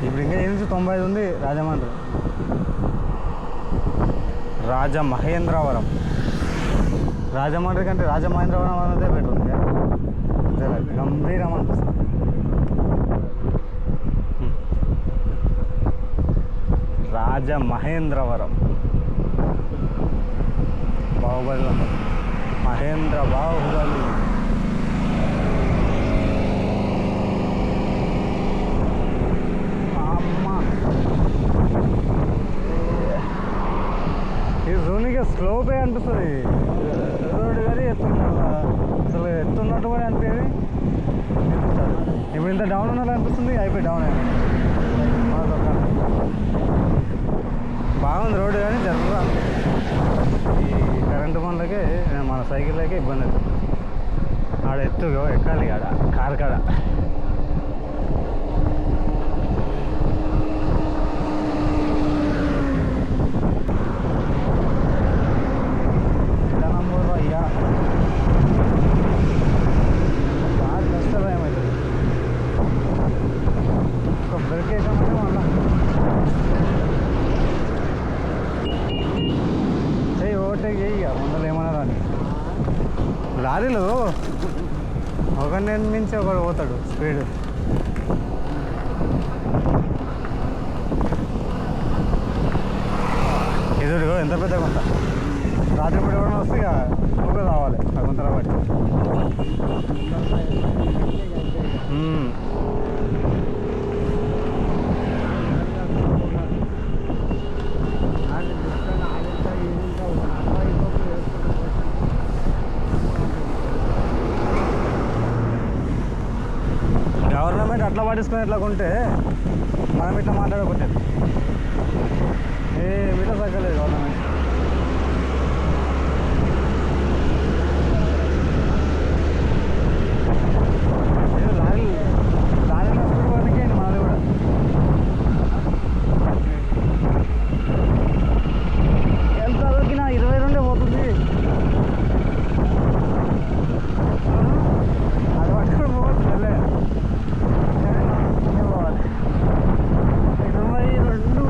ఇప్పుడు ఇంకా 95 ఉంది రాజమండ్రి. రాజమహేంద్రవరం, రాజమండ్రి కంటే రాజమహేంద్రవరం అన్నదే బెటర్ ఉంది. గంభీరం అనిపిస్తుంది. రాజమహేంద్రవరం బాహుబలి, మహేంద్ర బాహుబలి. ఈ జోన్కి స్లోపే అనిపిస్తుంది రోడ్డు, కానీ అసలు ఎత్తున్నట్టు కూడా అనిపించేది. ఇప్పుడు ఇంత డౌన్ ఉన్నట్టు అనిపిస్తుంది, అయిపోయి డౌన్ అయింది. బాగుంది రోడ్డు, కానీ జర్ర ఈ కరెంటు పనులకే మన సైకిళ్ళకే ఇబ్బంది అవుతుంది. ఆడ ఎత్తుగా ఎక్కాలి, ఆడ కారు కాడ. అయ్యా బాగా కష్టభయం అవుతుంది. ఒక బ్రేక్ వేసామంటే మళ్ళా ఓవర్టేక్ చేయి, ముందర ఏమన్నా రాని. లారీలు ఒకరి నుంచి ఒకడు పోతాడు స్పీడ్. ఎదురుగో ఎంత పెద్ద గుంత, రాత్రిపూట ఎవరైనా వస్తే ఇక ఊగా రావాలి ఆ గుంతలో బట్టి. గవర్నమెంట్ అట్లా పట్టించుకుని ఎట్లా ఉంటే మనం ఇట్లా మాట్లాడకూడదు. ఏ మీటర్ తగ్గలేదు గవర్నమెంట్. లారీలో స్పీడ్ పడికే మనది కూడా. ఎంత దొరికినా 22 పోతుంది. అది పట్టుకొని పోవచ్చు వెళ్ళే. పోవాలి 22.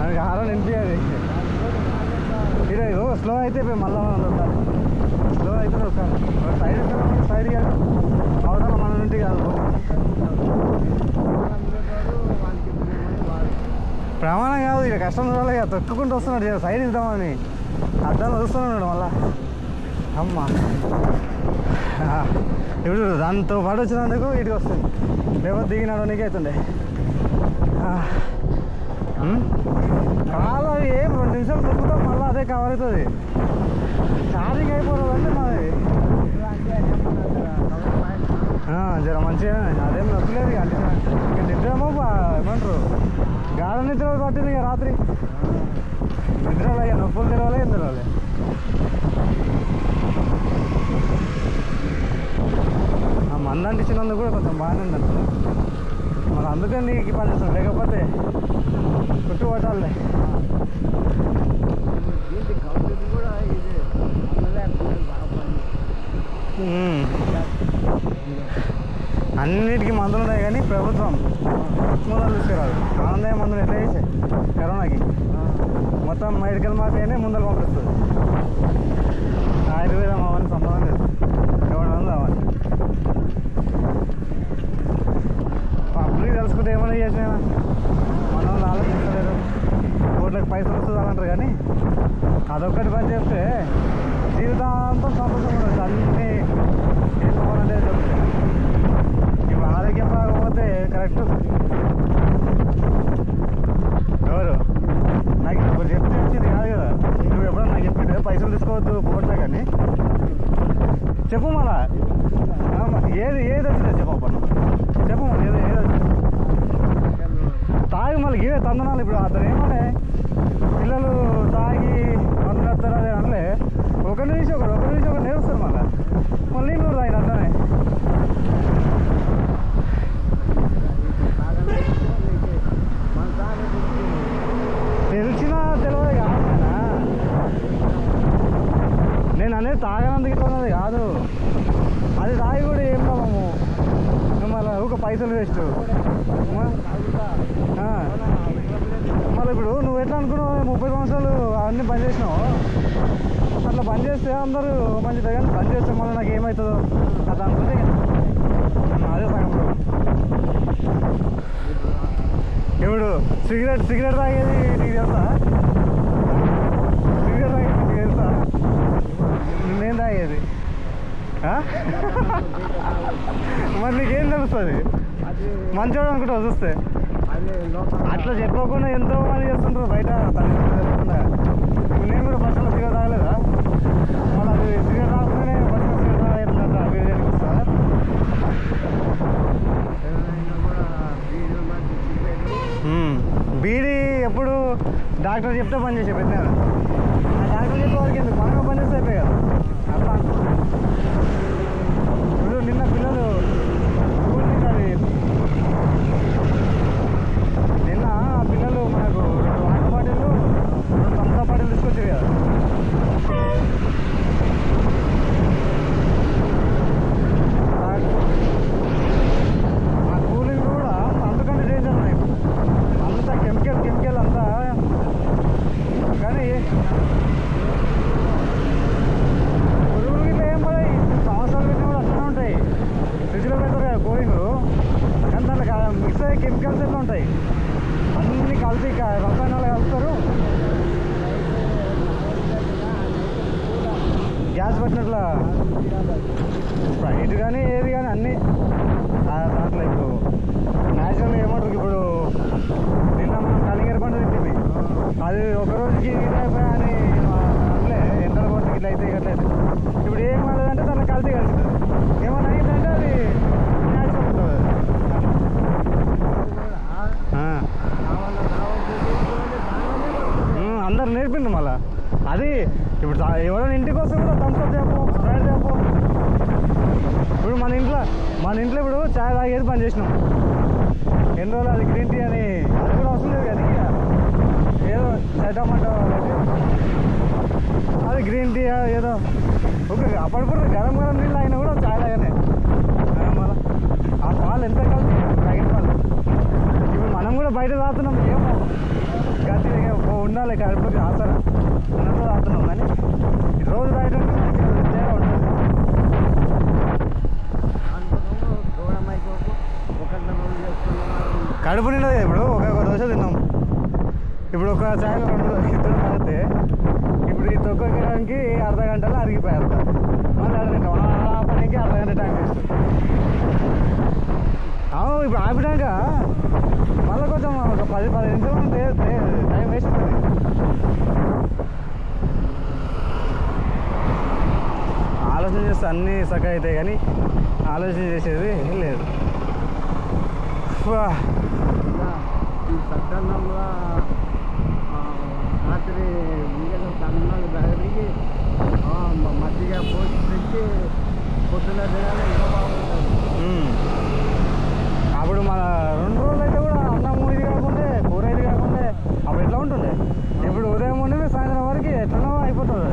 అది హారం నింపియాలి. ఇదో స్లో అయితే మళ్ళీ దొరకాలి, స్లో అయితే దొరకాలి. సైడ్ సైడ్ కాదు, అవతల మన నుండి కాదు. ప్రమాణం కాదు, ఇక కష్టం చూడాలి. ఇక తొక్కుకుంటూ వస్తున్నాడు, సైడ్ ఇద్దామని అద్దాలు చూస్తున్నాడు మళ్ళా. అమ్మ ఇప్పుడు దాంతో పాటు వచ్చినందుకు ఇటుకి వస్తుంది, లేకపోతే దిగినాడు నీకు అవుతుండే. చాలా ఏం 2 నిమిషాలు తొక్కుతాం, మళ్ళీ అదే కవర్ అవుతుంది. ఛార్జింగ్ అయిపోతుందంటే మాది జర మంచిగా అదేం నొప్పలేదు. అంటే ఇక నిద్రేమో ఏమంటారు గాఢ నిద్ర పట్టింది. ఇక రాత్రి నిద్రలో ఇక నొప్పులు తెలవాలి, ఏం తెలవాలి. ఆ మందు అంటించినందుకు కూడా కొంచెం బాగానే ఉందంట. మరి అందుకే నీకు పని చేస్తాను, లేకపోతే చుట్టూ పట్టాలి. అన్నిటికీ మందులు ఉన్నాయి, కానీ ప్రభుత్వం ముందలు తీసుకురాదు. ఆనందయ్య మందులు ఎట్లా చేసాయి కరోనాకి, మొత్తం మెడికల్ మాఫియానే ముందలు పంపిస్తుంది. ఆయుర్వేదం అవన్నీ సంబంధం లేదు, ఎవరు అవన్నీ పబ్లిక్ తెలుసుకుంటే ఏమైనా చేసినా మన వాళ్ళు ఆలోచించలేరు. కోట్లకు పైసలు వస్తుంది అంటారు, కానీ అదొక్కటి పని చేస్తే జీవితాంతం సంతోషం ఉండదు. అన్నీ ఏం కావాలంటే చెప్తాయి. ఇప్పుడు ఆరోగ్యం బాగపోతే కరెక్ట్ ఎవరు నాకు ఇప్పుడు చెప్తే వచ్చింది కాదు కదా. నువ్వు ఎప్పుడన్నా నాకు చెప్పింటే పైసలు తీసుకోవద్దు పోవట్లే కానీ చెప్పు మళ్ళా ఏది వచ్చిందో చెప్పు పన్ను చెప్పు మళ్ళీ ఏది వచ్చింది తాగి మళ్ళీ ఇవే తందనాలు ఇప్పుడు అతను ఏమనే పిల్లలు తాగి వందస్తారు అదే అనలే ఒక నిమిషం ఒకరు నేర్స్తారు మళ్ళీ నేను కూడా తాగిన అట్లనే తెలిసినా తెలియదు కాదు నేను అనేది తాగనందుకు ఇట్లా ఉన్నది కాదు అది తాగి కూడా ఏం లాభము మళ్ళీ ఒక పైసలు వేస్ట్ మళ్ళీ ఇప్పుడు నువ్వు ఎట్లా అనుకున్నావు 30 సంవత్సరాలు అన్నీ బంద్ చేసినావు అట్లా బంద్ చేస్తే అందరూ మంచిదే కానీ బంద్ చేస్తే మళ్ళీ నాకు ఏమవుతుందో అట్లా అనుకుంటే అదే సగం ఇప్పుడు సిగరెట్ తాగేది నీకు తెలుసా సిగరెట్ తాగేది నీకు తెలుసా నేను తాగేది మరి నీకేం తెలుస్తుంది మంచోడు అనుకుంటావు చూస్తే అట్లా చెప్పకుండా ఎంతో మంది చేస్తుంటారు బయట తెలియకుండా నేను కూడా ఫస్ట్ సిగరెట్ తాగలేదా మళ్ళీ అది సిగరెట్ తాగకుండానే ఫస్ట్ సిగరెట్ తాగేట్లంట వీడియోకి వస్తా బీడీ ఎప్పుడు డాక్టర్ చెప్తే పని చేసే పెట్టినా ఆ డాక్టర్ చెప్పే వారికి ఎందుకు మనమే పని చేస్తే అయిపోయి కదా అట్లా ఇప్పుడు నిన్న పిల్లలు స్కూల్ అది నిన్న ఆ పిల్లలు మనకు 2 వాటర్ బాటిల్లు 2 థమ్సప్ బాటిల్ తీసుకొచ్చారు కదా ఆ కూలింగ్ కూడా అందుకంటే డేంజర్ ఉన్నాయి అంతా కెమికల్ అంతా కానీ పురుగులు ఇట్లా ఏం పడాయి సంవత్సరాల క్రితం కూడా అట్లనే ఉంటాయి ఫ్రిడ్జ్లో పెడతారు కదా కూలింగ్ కానీ దాంట్లో మిక్స్ అయ్యే కెమికల్స్ ఎట్లా ఉంటాయి అన్నీ కలిసి రసాయనాలు కలుపుతారు గ్యాస్ పెట్టినట్ల స్ప్రైట్ కానీ ఏది కానీ అన్నీ దాంట్లో ఇప్పుడు న్యాచురల్గా ఏమంటారు ఇప్పుడు నిన్న మనం కలింగర పండు తింటివి అది ఒక రోజుకి ఇట్లా అయిపోయా అని అంటే ఎండల కొట్టి ఇట్లా అయితే ఇట్లేదు ఇప్పుడు ఏం కాలేదంటే దాంట్లో కలిసి కలుస్తుంది ఏమన్నా అయిందంటే అది న్యాచురల్ ఉంటుంది అందరు నేర్పిండు మళ్ళా అది ఇప్పుడు ఎవరైనా ఇంటికి వస్తే కూడా థమ్స్అప్ చెప్పు స్ప్రైట్ చెప్పు ఇప్పుడు మన ఇంట్లో ఇప్పుడు చాయ్ తాగేది పని చేసినాం ఎన్ని రోజులు అది గ్రీన్ టీ అని అది కూడా అవసరం లేదు కానీ ఏదో టమాటో అది గ్రీన్ టీ ఏదో ఓకే అప్పటిప్పుడు గరం నీళ్ళు అయినా కూడా చాయ్ తాగానే మళ్ళీ ఆ పాలు ఎంత కలిసి తాగిన పాలు ఇప్పుడు మనం కూడా బయట తాగుతున్నాం ఏమో గట్టి ఉండాలి కడుపుకి ఆసరా ఉన్నంత తాగుతున్నాం కానీ రోజు తాగడానికి తేడా ఉంటుంది కడుపు నిండదు ఇప్పుడు ఒక దోశ తిన్నాం ఇప్పుడు ఒక చాయలో 2 ఇద్దరు తాగితే ఇప్పుడు ఈ తొక్కడానికి అర్ధ గంటలో అరిగిపోయారు మళ్ళీ అక్కడ తింటాం ఆ పనికి అర్ధ గంట టైం వేస్ట్ ఇప్పుడు ఆపినాక మళ్ళీ కొంచెం ఒక 10-15 నిమిషాలు టైం వేస్ట్ ఉంటుంది ఆలోచన చేస్తే అన్నీ సగ అవుతాయి కానీ ఆలోచన చేసేది లేదు ఈ సద్దన్నంలో రాత్రి మిగతా సన్నాలు బయటికి మజ్జిగ పోసి పెట్టి పొద్దున తినాలి ఇంకా బాగుంటుంది అప్పుడు మన 2 రోజులు అయితే కూడా అన్నం ఇది కాకుండా కూర ఇది కాకుండా అప్పుడు ఎట్లా ఉంటుంది ఇప్పుడు ఉదయం ఉండి సాయంత్రం వరకు ఎట్లనో అయిపోతుంది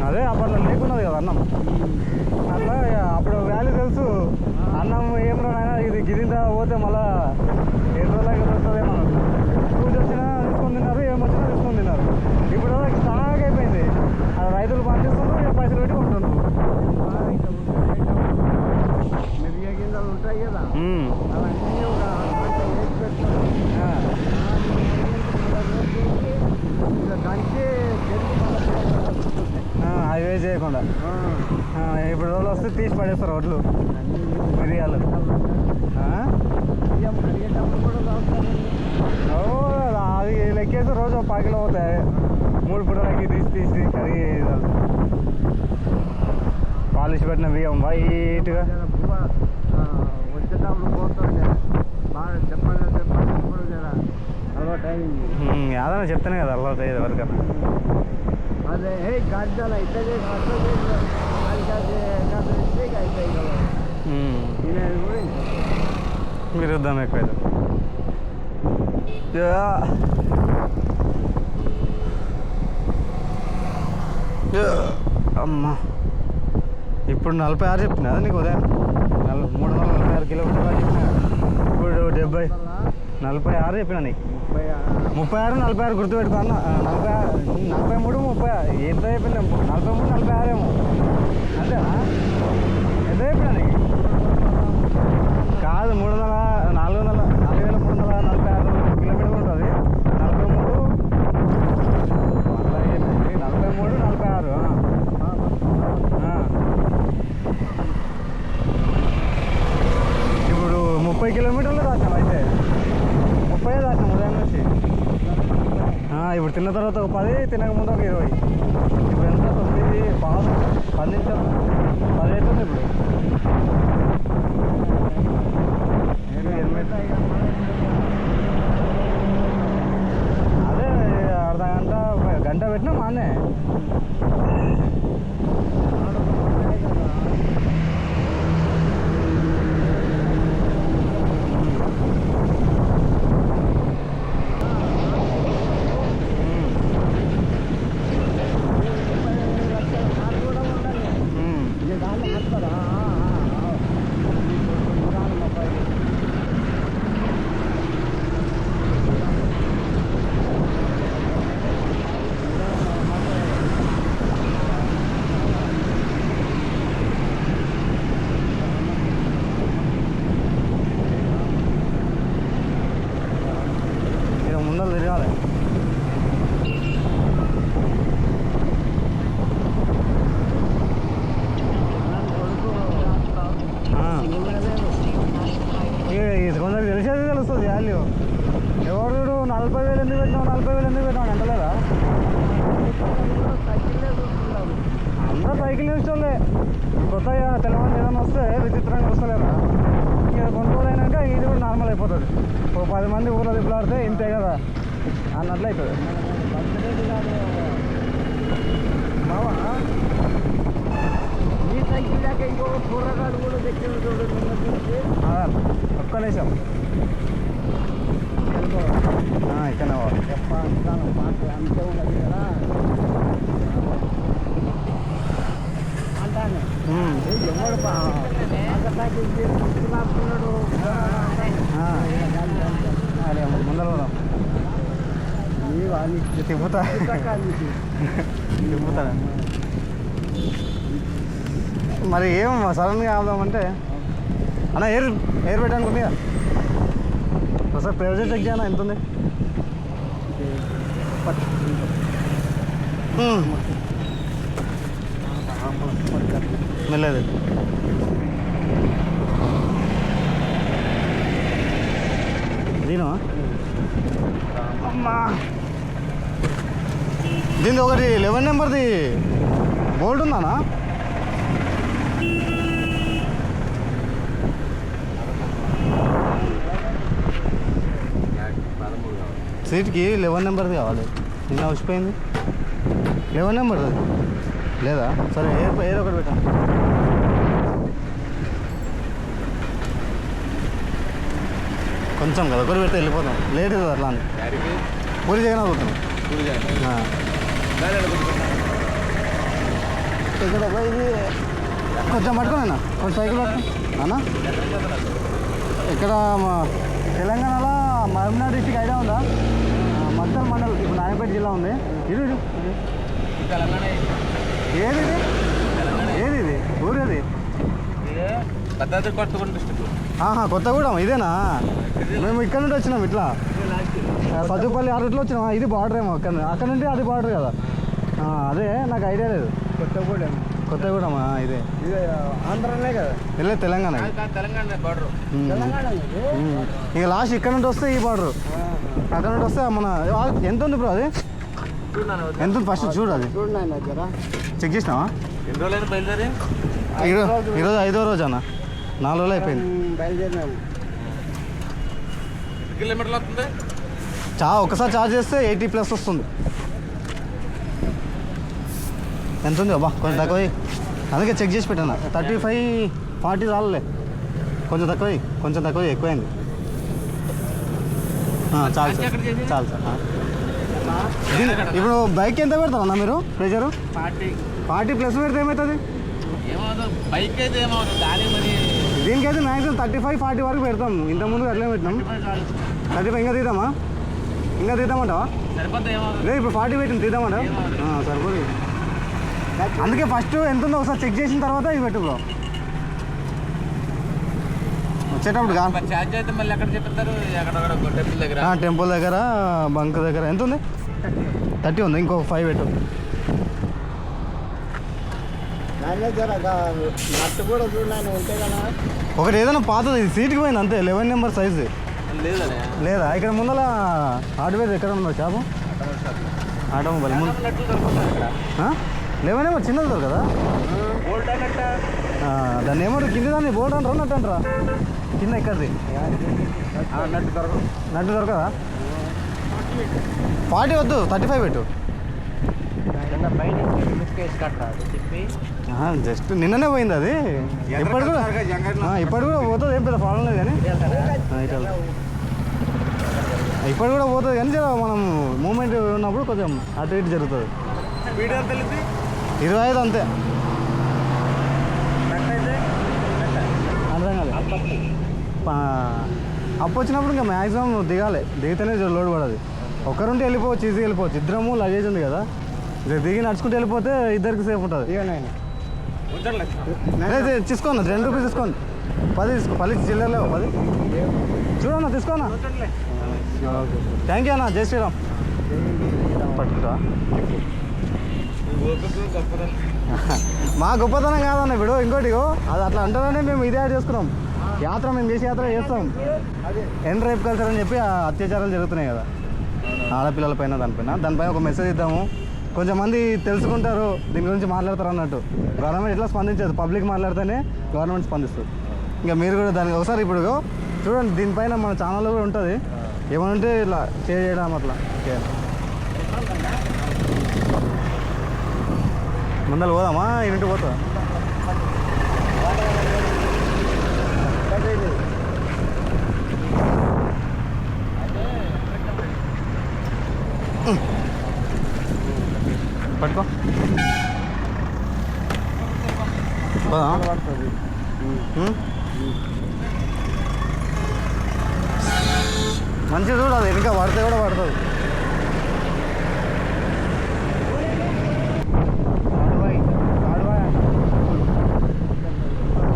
అదే అప్పట్లో లేకున్నది కదా అన్నం అట్లా అప్పుడు వాల్యూ తెలుసు అన్నం ఏం రానైనా ఇది గిరింత పోతే మళ్ళీ ఎన్ని రోజులకి దొరుకుతుంది మనకు పూజ వచ్చినా తీసుకొని తిన్నారు ఏమొచ్చినా తీసుకొని తిన్నారు ఇప్పుడు స్టాక్ అయిపోయింది అది రైతులు పండిస్తున్నారు పైసలు పెట్టి కొంటున్నారు మిరియ గింజలు ఉంటాయి కదా అవన్నీ ఒక వేసి పెట్టుకోవాలి దంచి యూజ్ చేయకుండా. ఇప్పుడు రోజులు వస్తే తీసి పడేస్తారు వడ్లు మిరియాలు. అది లెక్కేసి రోజు 10 కిలో అవుతాయి. 3 పూటలకి తీసి కడిగి పాలిష్ పెట్టిన బియ్యం వైట్గా వచ్చేటప్పుడు పోతుండే బాగా చెప్పండి అలవాటు అయింది. యాదన చెప్తానే కదా అలవాటు అయ్యేది ఎవరికన్నా. అదే గడ్డలు అయితే మీరు యుద్ధం ఎక్కువైతే అమ్మా. ఇప్పుడు 46 చెప్పిన కదా నీకు ఉదయం. 346 కిలోమీటర్లు చెప్పిన. ఇప్పుడు 70 46 చెప్పిన నీకు. 36 46 గుర్తుపెట్టుకున్నా. 43 30 ఎంత చెప్పిన 43 46 ఏమో అంతేనా? ఎంత చెప్పిన నీకు? కాదు 4,346 కిలోమీటర్లు ఉంటుంది. 43 46. ఇప్పుడు 30 కిలోమీటర్లు దాచాం. అయితే 30 దాచాం ఉదయం నుంచి. ఇప్పుడు తిన్న తర్వాత ఒక 10, తినక ముందు ఒక 20. ఇప్పుడు ఎంత 9 10 నిమిషాలు 10 అవుతుంది. ఇప్పుడు అదే గంట పెట్టినా మానే. ముందర తిరగాలి. కొందరికి తెలిసేది తెలుస్తుంది వాల్యూ. ఎవరు 40,000 ఎందుకు పెట్టినావు 40,000 ఎందుకు పెట్టినావు అంటలేదా? అందరూ సైకిల్ వేసుకోలే. కొత్తగా తెలంగాణ ఏదైనా వస్తే విచిత్రంగా వస్తలేదా? ఇక కొనుగోలు అయినాక ఇది కూడా నార్మల్ అయిపోతుంది. ఓ 10 మంది ఊళ్ళో దిబ్బలాడితే ఇంతే కదా అన్నట్లు అవుతుంది. ఈ సైకిల్ దాకా ఇంకో కూరగాయలు కూడా తెచ్చిన ఒక్క నిమిషం ఇక్కడ అంతే ఉన్నది కదా అంటాను. ఎవడు సైకిల్ తీసుకున్నాడు ముందర తిప్పుతా తిప్పుతాను. మరి ఏం సడన్గా ఆదామంటే అన్న ఎయిర్ పెట్టడానికి ఉంది కదా ఒకసారి ప్రైవేట్ చెక్ చేయనా ఎంత ఉంది? మెల్లది దీను అమ్మా. దీని ఒకటి 11 నెంబర్ది బోల్డ్ ఉందానా? సీట్కి 11 నెంబర్ది కావాలి. నిన్న వచ్చిపోయింది 11 నెంబర్ది లేదా? సరే ఏదో ఒకటి పెట్టా. కొంచెం కదా ఒకటి పెడితే వెళ్ళిపోతాం. లేట్ అవుతుంది అట్లా అని పూరి జగన్ అవుతున్నాం. ఇక్కడ ఇది కొంచెం పట్టుకోనన్నా కొంచెం సైకిల్ పట్టుకో అన్నా. ఇక్కడ తెలంగాణలో మహబూబ్నగర్ డిస్టిక్ ఐడియా ఉందా? మద్దల్ మండల్ ఇప్పుడు నాయపేట జిల్లా ఉంది. ఇది ఏది ఏది ఇది ఊరేది? కొత్తగూడెం ఇదేనా? మేము ఇక్కడ నుండి వచ్చినాం ఇట్లా సజ్జుపల్లి ఆ రూట్లో వచ్చినాం. ఇది బార్డర్ ఏమో అక్కడ నుండి అది బార్డర్ కదా. అదే నాకు ఐడియా లేదు. కొత్తగూడెం. కొత్తగూడెం ఇదే ఇది ఆంధ్రనే కదా. వెళ్ళే తెలంగాణ తెలంగాణ బార్డర్. తెలంగాణ ఇది. ఇక లాస్ట్ ఇక్కడ నుండి వస్తే ఈ బార్డర్, అక్కడ నుండి వస్తే మన ఎంత ఉంది బ్రో అది? ఎంత ఉంది ఫస్ట్ చూడు, అది చూడు నాయన జరా. చెక్ చేసినావా? ఎన్ని రోజులైనా బయలుదేరి? ఈరోజు 5వ రోజు అన్న, 4 రోజులు అయిపోయింది. బయలుదేరినాము. ఎన్ని కిలోమీటర్లు వస్తుంది? ఒకసారి ఛార్జ్ చేస్తే 80+ వస్తుంది. ఎంత ఉంది అబ్బా? కొంచెం తక్కువ, అందుకే చెక్ చేసి పెట్టాను. 35-40 చాలులే, కొంచెం తక్కువ, కొంచెం తక్కువ, ఎక్కువైంది. చాలు సార్, చాలు సార్. ఇప్పుడు బైక్ ఎంత పెడతారు అన్న మీరు ప్రెషరు? 40+ పెడితే ఏమవుతుంది? ఏమవుతుంది బైక్ అయితే ఏమవుతుంది, దాని మరి దీనికైతే మ్యాక్సిమం 35-40 వరకు పెడతాం. ఇంతకుముందు అట్లే పెట్టినాం. 35 ఇంకా తీద్దామా? ఇంకా తీద్దామంటావా? సరిపోతే ఏమవుతుంది? లేదు ఇప్పుడు 40 పెట్టింది, తీద్దామంటావా? సరిపోదు. అందుకే ఫస్ట్ ఎంత ఉందో ఒకసారి చెక్ చేసిన తర్వాత ఇది పెట్టు బ్రో. వచ్చేటప్పుడు ఛార్జ్ అయితే మళ్ళీ ఎక్కడ చెప్తారు? ఎక్కడ టెంపుల్ దగ్గర, టెంపుల్ దగ్గర, బంక్ దగ్గర. ఎంత ఉంది? 30 ఉంది, ఇంకో 5 పెట్టు. నాయన జరా నట్టు కూడా చూడు నాయన, ఉంటే కదా. ఒకటి ఏదైనా పాతది, ఇది సీట్కి పోయింది అంతే, 11 నెంబర్ సైజు లేదనే. లేదా? ఇక్కడ ముందర హార్డ్వేర్ ఎక్కడ ఉందో షాపు? ఆటోమొబైల్ ముందు 11 నెంబర్ చిన్నది కదా. దాన్ని ఏమంటారు కింద, దాన్ని బోల్ట్ అంటారా నట్టు అంటారా? కింద ఎక్కడిది నట్టు దొరకదా? 40 వద్దు, 35 పెట్టు. జస్ట్ నిన్ననే పోయింది అది, ఇప్పటి కూడా పోతుంది, ఏం పెద్ద ప్రాబ్లం లేదు. కానీ ఇప్పటి కూడా పోతుంది, కానీ మనం మూమెంట్ ఉన్నప్పుడు కొంచెం అటు ఇటు జరుగుతుంది. 25 అంతే. అర్థం కాలేదు. అప్పు వచ్చినప్పుడు ఇంకా మ్యాక్సిమం దిగాలి, దిగితేనే లోడ్ పడదు. ఒక్కరుంటే వెళ్ళిపోవచ్చు, ఈజీగా వెళ్ళిపోవచ్చు. ఇద్దరము లగేజ్ ఉంది కదా, దిగి నడుచుకుంటూ వెళ్ళిపోతే ఇద్దరికి సేఫ్ ఉంటుంది. తీసుకోండి, 2 రూపీస్ తీసుకోండి. 10 తీసుకో, 10 చిల్లరలేవు, 10 చూడన్నా, తీసుకోనా. థ్యాంక్ యూ అన్న, జై శ్రీరామ్. పట్టుకురా. మా గొప్పతనం కాదన్న. ఇప్పుడు ఇంకోటి అది అట్లా అంటారనే మేము ఇదే యాడ్ చేసుకున్నాం. యాత్ర మేము చేసే యాత్ర చేస్తాం. ఎండ్ రేప్ కల్చర్ అని చెప్పి అత్యాచారాలు జరుగుతున్నాయి కదా ఆడపిల్లల పైన, దానిపైన ఒక మెసేజ్ ఇద్దాము. కొంచెం మంది తెలుసుకుంటారు, దీని గురించి మాట్లాడతారు అన్నట్టు. గవర్నమెంట్ ఎట్లా స్పందించదు, పబ్లిక్ మాట్లాడితేనే గవర్నమెంట్ స్పందిస్తుంది. ఇంకా మీరు కూడా దానికి ఒకసారి ఇప్పుడు చూడండి, దీనిపైన మన ఛానల్లో కూడా ఉంటుంది. ఏమంటే ఇట్లా చేయడం అట్లా. ముందర పోదామా, ఇంటికి పోతా? పట్టుకో, మంచిగా చూడు, అది ఇంకా పడితే కూడా పడుతుంది.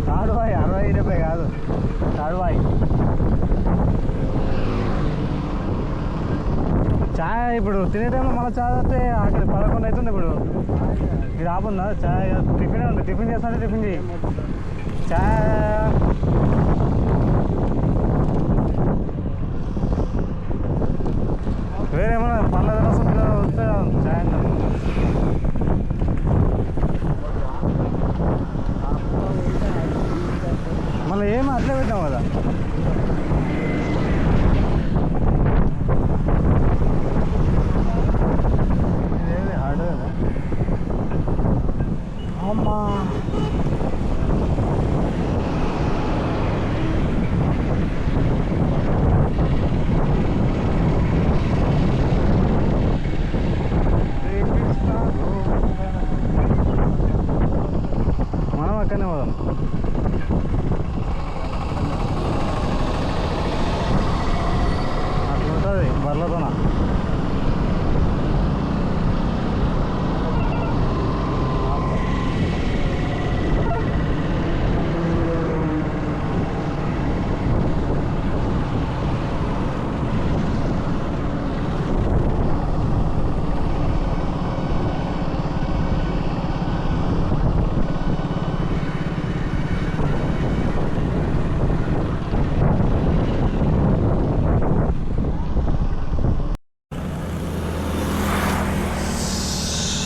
తాడుబాయి 60-70 కాదు, తాడుబాయి. చాయ్ ఇప్పుడు తినే టైంలో మళ్ళీ చాయ్ వస్తే అక్కడ 11 అవుతుంది. ఇప్పుడు ఇది ఆపుందా చాయ్? టిఫిన్ ఉంది, టిఫిన్ చేస్తానంటే టిఫిన్ చేయి. చాయ్ వేరేమన్నా పళ్ళ రసం వస్తే చాయ్ అంటారు. మళ్ళీ ఏమి అట్లే పెట్టాం కదా. ఇదేది హార్డ్ అమ్మా. మనం అక్కడనే పోదాం. అట్లా ఉంటుంది బర్లతోన.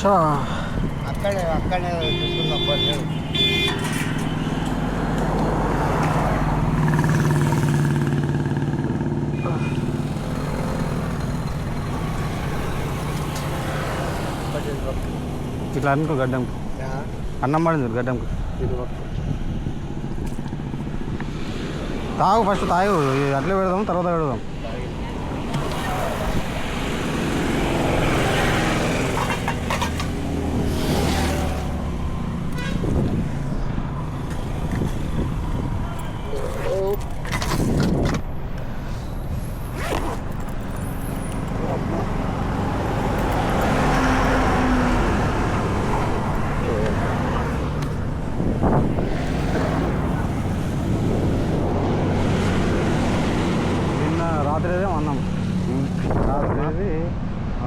అక్కడే చూసుకుందాం పర్లేదు. ఇట్లా అనుకో గడ్డంకు అన్నం పడింది చూడు గడ్డంకు తాగు ఫస్ట్ తాగు అట్లే పెడదాం తర్వాత పెడదాం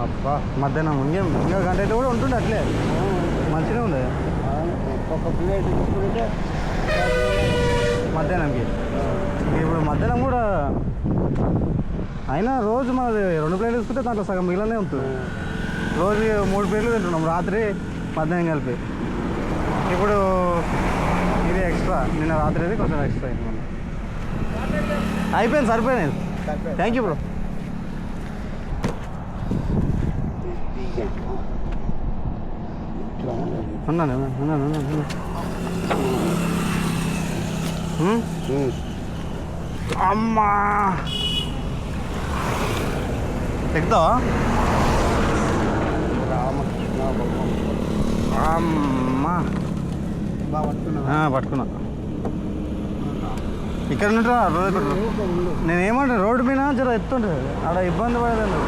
అబ్బా మధ్యాహ్నం ఇంకా గంట అయితే కూడా ఉంటుండే అట్లే మంచిగా ఉండే ఒక ప్లేట్ తీసుకుంటే మధ్యాహ్నంకి ఇప్పుడు మధ్యాహ్నం కూడా అయినా రోజు మనది 2 ప్లేట్లు తీసుకుంటే దాంట్లో సగం మిగిలినే ఉంటుంది రోజు 3 ప్లేట్లు తింటున్నాం రాత్రి మధ్యాహ్నం కలిపి ఇప్పుడు ఇది ఎక్స్ట్రా నిన్న రాత్రి కొంచెం ఎక్స్ట్రా అయింది మనం అయిపోయింది సరిపోయింది థ్యాంక్ యూ బ్రో ఉన్నాను అమ్మా ఎక్కుతావా అమ్మా పట్టుకున్నా ఇక్కడ ఉంటా రోడ్డు నేనేమంటా రోడ్డు మీద జర ఎత్తుంటే ఆడ ఇబ్బంది పడేదండి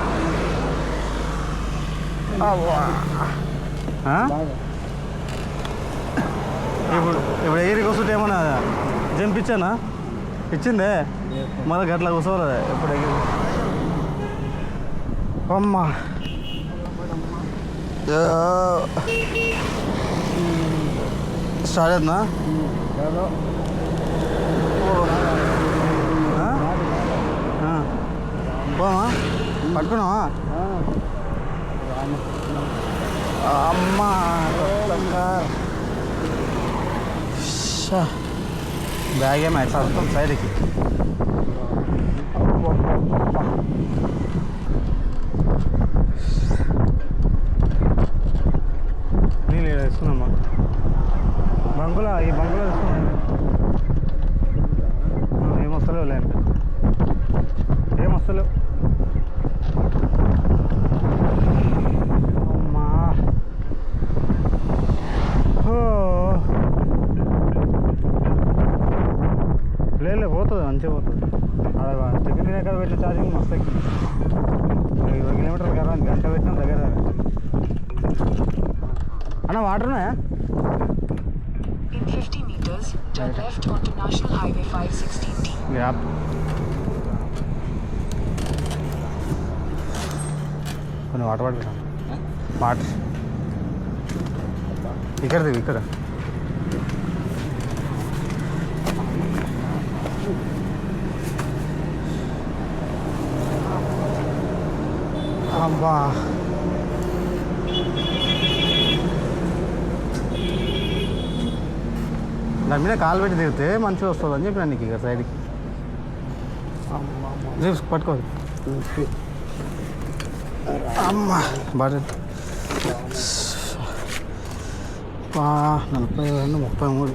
ఇప్పుడు ఎగిరికి వస్తుంటే ఏమన్నా జంప్ ఇచ్చానా ఇచ్చిందే మళ్ళీ గట్లా కూర్చోలేదు ఎప్పుడు ఎగిరి అమ్మా స్టార్ట్ అవుతుందా పోమా పట్టుకున్నావా అమ్మా బ్యాగ్ ఏమో ఎట్లా వస్తాం సైడ్కి నీళ్ళు వేసుకున్నామ్మా బంకులో ఈ బంకులో వేసుకున్నాను ఏమొస్తలేవు లేండి ఏమొస్తలేవు అమ్మా లేదు పోతుంది మంచిగా పోతుంది అలా టిఫిన్ ఎక్కడ పెట్టిన ఛార్జింగ్ మస్తు ఎక్కింది 20 కిలోమీటర్లు కదా గంట పెట్టినా దగ్గర అన్న వాటర్ ఉన్నాయా In 50 meters, turn left onto National Highway 516D. App కొన్ని వాటర్ పట్టుకుంటాను వాటర్ ఇక్కడ దిగు ఇక్కడ అబ్బా దాని మీద కాలు పెట్టి తిరిగితే మంచిగా వస్తుంది అని చెప్పిన నీకు ఇక్కడ సైడ్కి పట్టుకో అమ్మా బాగా 42 33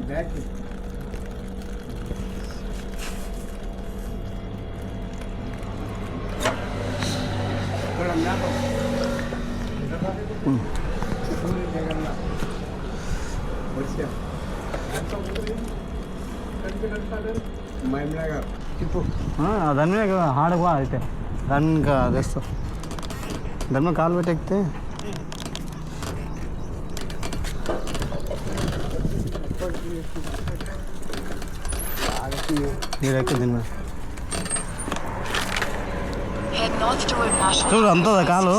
బ్యాగ్ దాని మీద హార్డ్గా అయితే దాన్ని ఇంకా తెస్తాం దాని మీద కాలు పెట్టి ఎక్కితే మీరు ఎక్కి దీని మీద Head north toward National చూడు అంతదా కాలు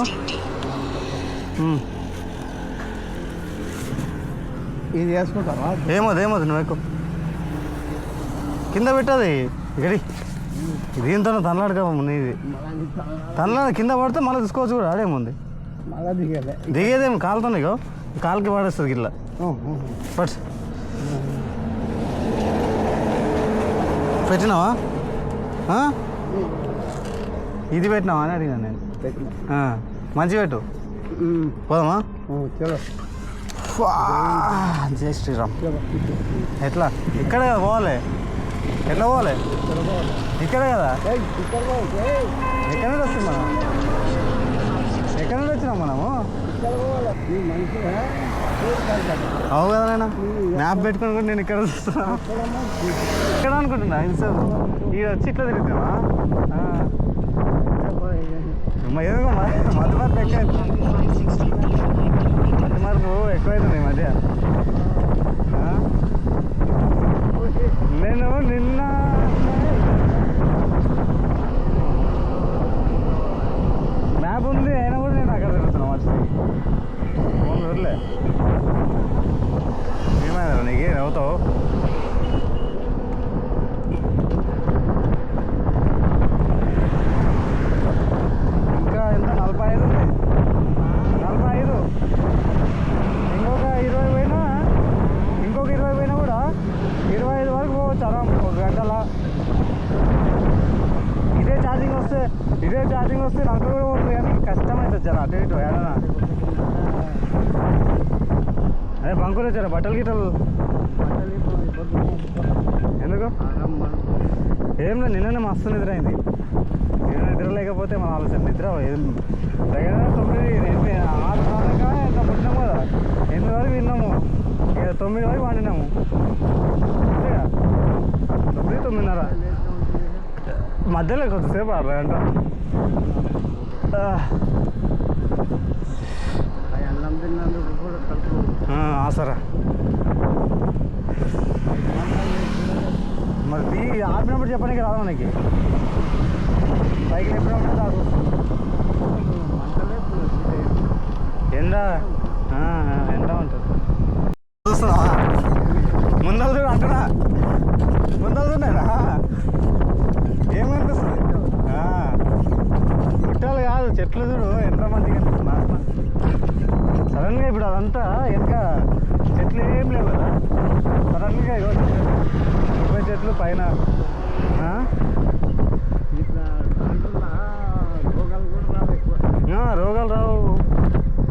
516D. ఇది వేసుకుంటావా ఏమోది నువ్వు ఎక్కువ కింద పెట్టది ఇక్కడి దీంతో తనలాడుక నీది తనలాడ కింద పడితే మళ్ళీ తీసుకోవచ్చు కూడా ఆడేముంది మళ్ళీ దిగలే దిగేదేమి కాలుతో ఇగో కాలుకి పడేస్తుంది ఇట్లా పట్స్ పెట్టినావా ఇది పెట్టినావా అని అడిగినా నేను మంచి పెట్టు పోదామా చలో జై శ్రీరామ్ ఎట్లా ఇక్కడే కదా పోవాలి ఎట్లా పోవాలి ఇక్కడే కదా ఎక్కడ నుండి వస్తుంది మనం ఎక్కడ నుండి వచ్చినాం మనము అవు కదా నేను మ్యాప్ పెట్టుకుని కూడా నేను ఇక్కడ చూస్తున్నా ఇక్కడ అనుకుంటున్నా ఇంతసేపు ఈడ వచ్చి ఇట్లా తిరుగుతావా ఏదో మధ్య మార్పు ఎక్కువ మధ్య మార్పు ఎక్కువైతుంది ఈ మధ్య నేను నిన్న మ్యాప్ ఉంది అయినా కూడా నేను అక్కడ తిరుగుతున్నా మర్చిపోయి ఫోన్ వదిలే ఏమైనా నీకు నవ్వుతావు ఇంకా ఎంత 45 ఉంది 45 ఇంకొక 20 పోయినా కూడా 25 వరకు పోవచ్చు ఆరాం ఒక గంటల ఇదే ఛార్జింగ్ వస్తే నాకు కూడా పోతుంది కానీ కష్టమవుతుంది చాలా అటు ఇటు ఏడనా అదే బంకులు వచ్చారా బట్టలు గిట్టలు ఎందుకు ఏం లేదు నిన్ననే మస్తు నిద్ర అయింది నిద్ర లేకపోతే మన ఆలోచన నిద్ర దగ్గర 9 6 దాకా ఎంత పుట్టినాము కదా 8 వరకు విన్నాము 9 వరకు వండినాము అంతేగా 9:30 మధ్యలో కొద్దిసేపు అరగంట అన్నం తిన్నందుకు కూడా కలుపు ఆసరా మరి ఆపినప్పుడు చెప్పడానికి రాదు మనకి సైకిల్ ఎప్పుడప్పుడు రాదు ఎండ ఎండ ఉంటుంది చూస్తున్నావా ముందలు చూడు అంటున్నా ముందలు చూడరా ఏమనిపిస్తుంది గుట్టాలు కాదు చెట్లు చూడు ఎంత మంచిగా అనిపిస్తుంది సడన్గా ఇప్పుడు అదంతా వెనక చెట్లు ఏం లేవు కదా సడన్గా 20 చెట్లు పైన రోగాలు రావు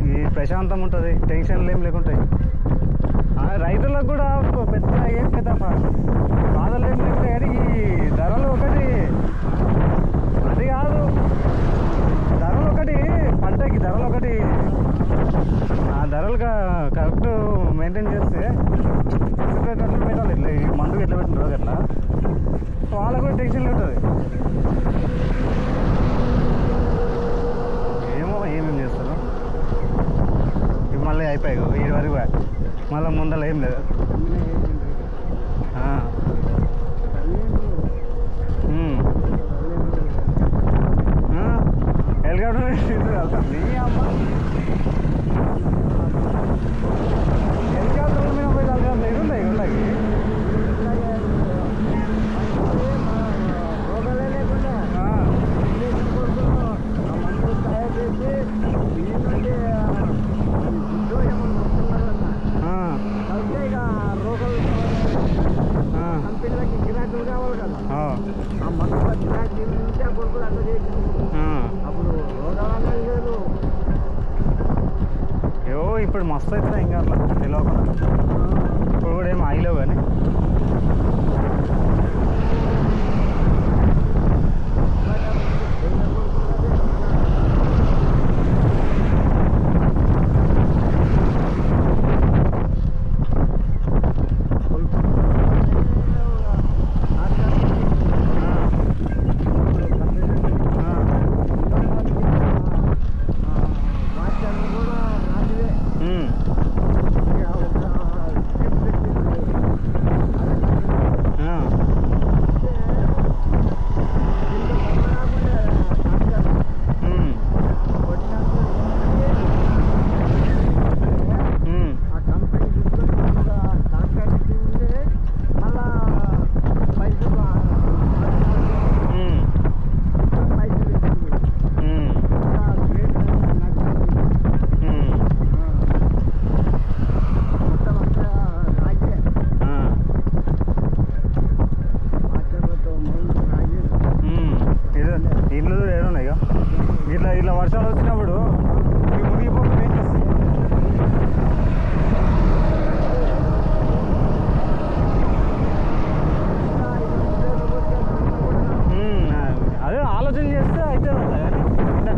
ఈ ప్రశాంతం ఉంటుంది టెన్షన్లు ఏం లేకుంటాయి రైతులకు కూడా ఏం పెద్ద బాధలు ఏం లేకుంటాయి కానీ ఈ ధరలు ఒకటి అది కాదు పంటకి ధరలు ఒకటి ఆ ధరలు కరెక్ట్ మెయింటైన్ చేస్తే పెట్టాలి ఇట్లా ఈ మందుకు ఎట్లా పెట్టిన అట్లా వాళ్ళకు కూడా టెన్షన్ ఉంటుంది ఏమేమి చేస్తారు ఇవి మళ్ళీ అయిపోయాయి 7 వరకు మళ్ళీ ముందర ఏం లేదు హెలికాప్టర్ వెళ్తాం నీ అమ్మ హెలికాప్టర్ మీద పోయి వెళ్తాం ఇది ఉన్నాయి ఇళ్ళకి కంపెనీలకి గిరాకులు కావాలి కదా ఆ మందు గిరాకీ కొడుకులు అట్లా చేసి అప్పుడు రోగాలు లేదు ఏవో ఇప్పుడు మస్తు అవుతున్నాయి ఇంకా అట్లా తెలియకుండా ఇప్పుడు కూడా ఏం ఆగిలేవు కానీ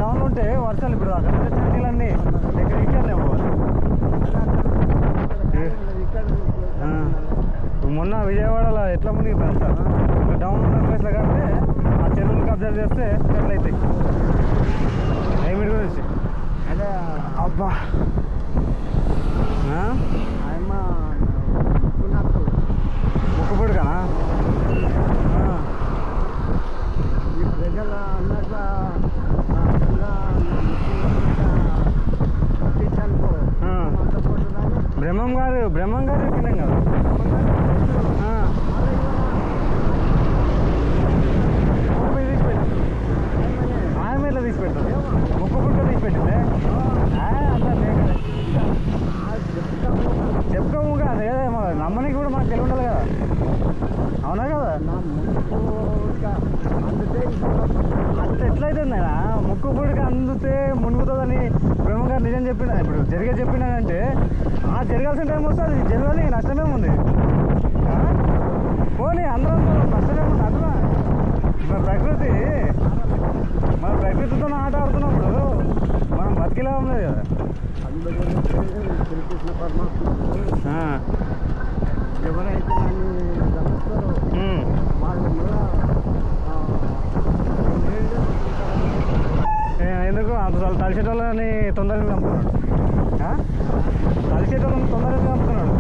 డౌన్లో ఉంటే వర్షాలు ఇప్పుడు అక్కడ నీళ్ళన్నీ దగ్గర ఇక్కడనే పోవాలి. మొన్న విజయవాడలో ఎట్లా మునిగి అంతా డౌన్ ఉన్న ప్లేస్లో కంటే ఆ చెరువులు కబ్జా చేస్తే ఎట్లయితాయి ఏమిటి గురించి అదే అబ్బా ఆయమ్మ ముక్కున్నప్పుడు ముక్కుపుడుకనా ఈ ప్రజల అన్నట్ల పట్టించనుకో అంత పోతున్నాను. బ్రహ్మం గారు ఎక్కినాం కదా. ఆయన ఇట్లా తీసి పెడతారు ముక్కుపుడుక తీసి పెట్టిందే చెప్పుకోము కదా ఏదేమో నమ్మనికి కూడా మాకు తెలివి ఉండాలి కదా. అవునా కదా. నా ముక్కు అందుతే అట్లా ఎట్లయితుంది ఆయన ముక్కు పుడికి అందుతే మునుగుతుందని బ్రహ్మగారు నిజం చెప్పిన ఇప్పుడు చెప్పినానంటే ఆ జరగాల్సిన టైం వస్తే అది జరగాలి నష్టమే ఉంది. పోనీ అందరం నష్టమే ఉంది అట్లా మన ప్రకృతితో ఆట ఆడుతున్నప్పుడు మనం బతికేలా ఉన్నది కదా. శ్రీకృష్ణ పరమాత్మ ఎవరైతే నన్ను నమ్ముతారో వాళ్ళు ఎందుకు అంత తలిసేటోళ్ళని తొందరగా చంపుతున్నాడు. తలిసేటోళ్ళని తొందరగా చంపుతున్నాడు.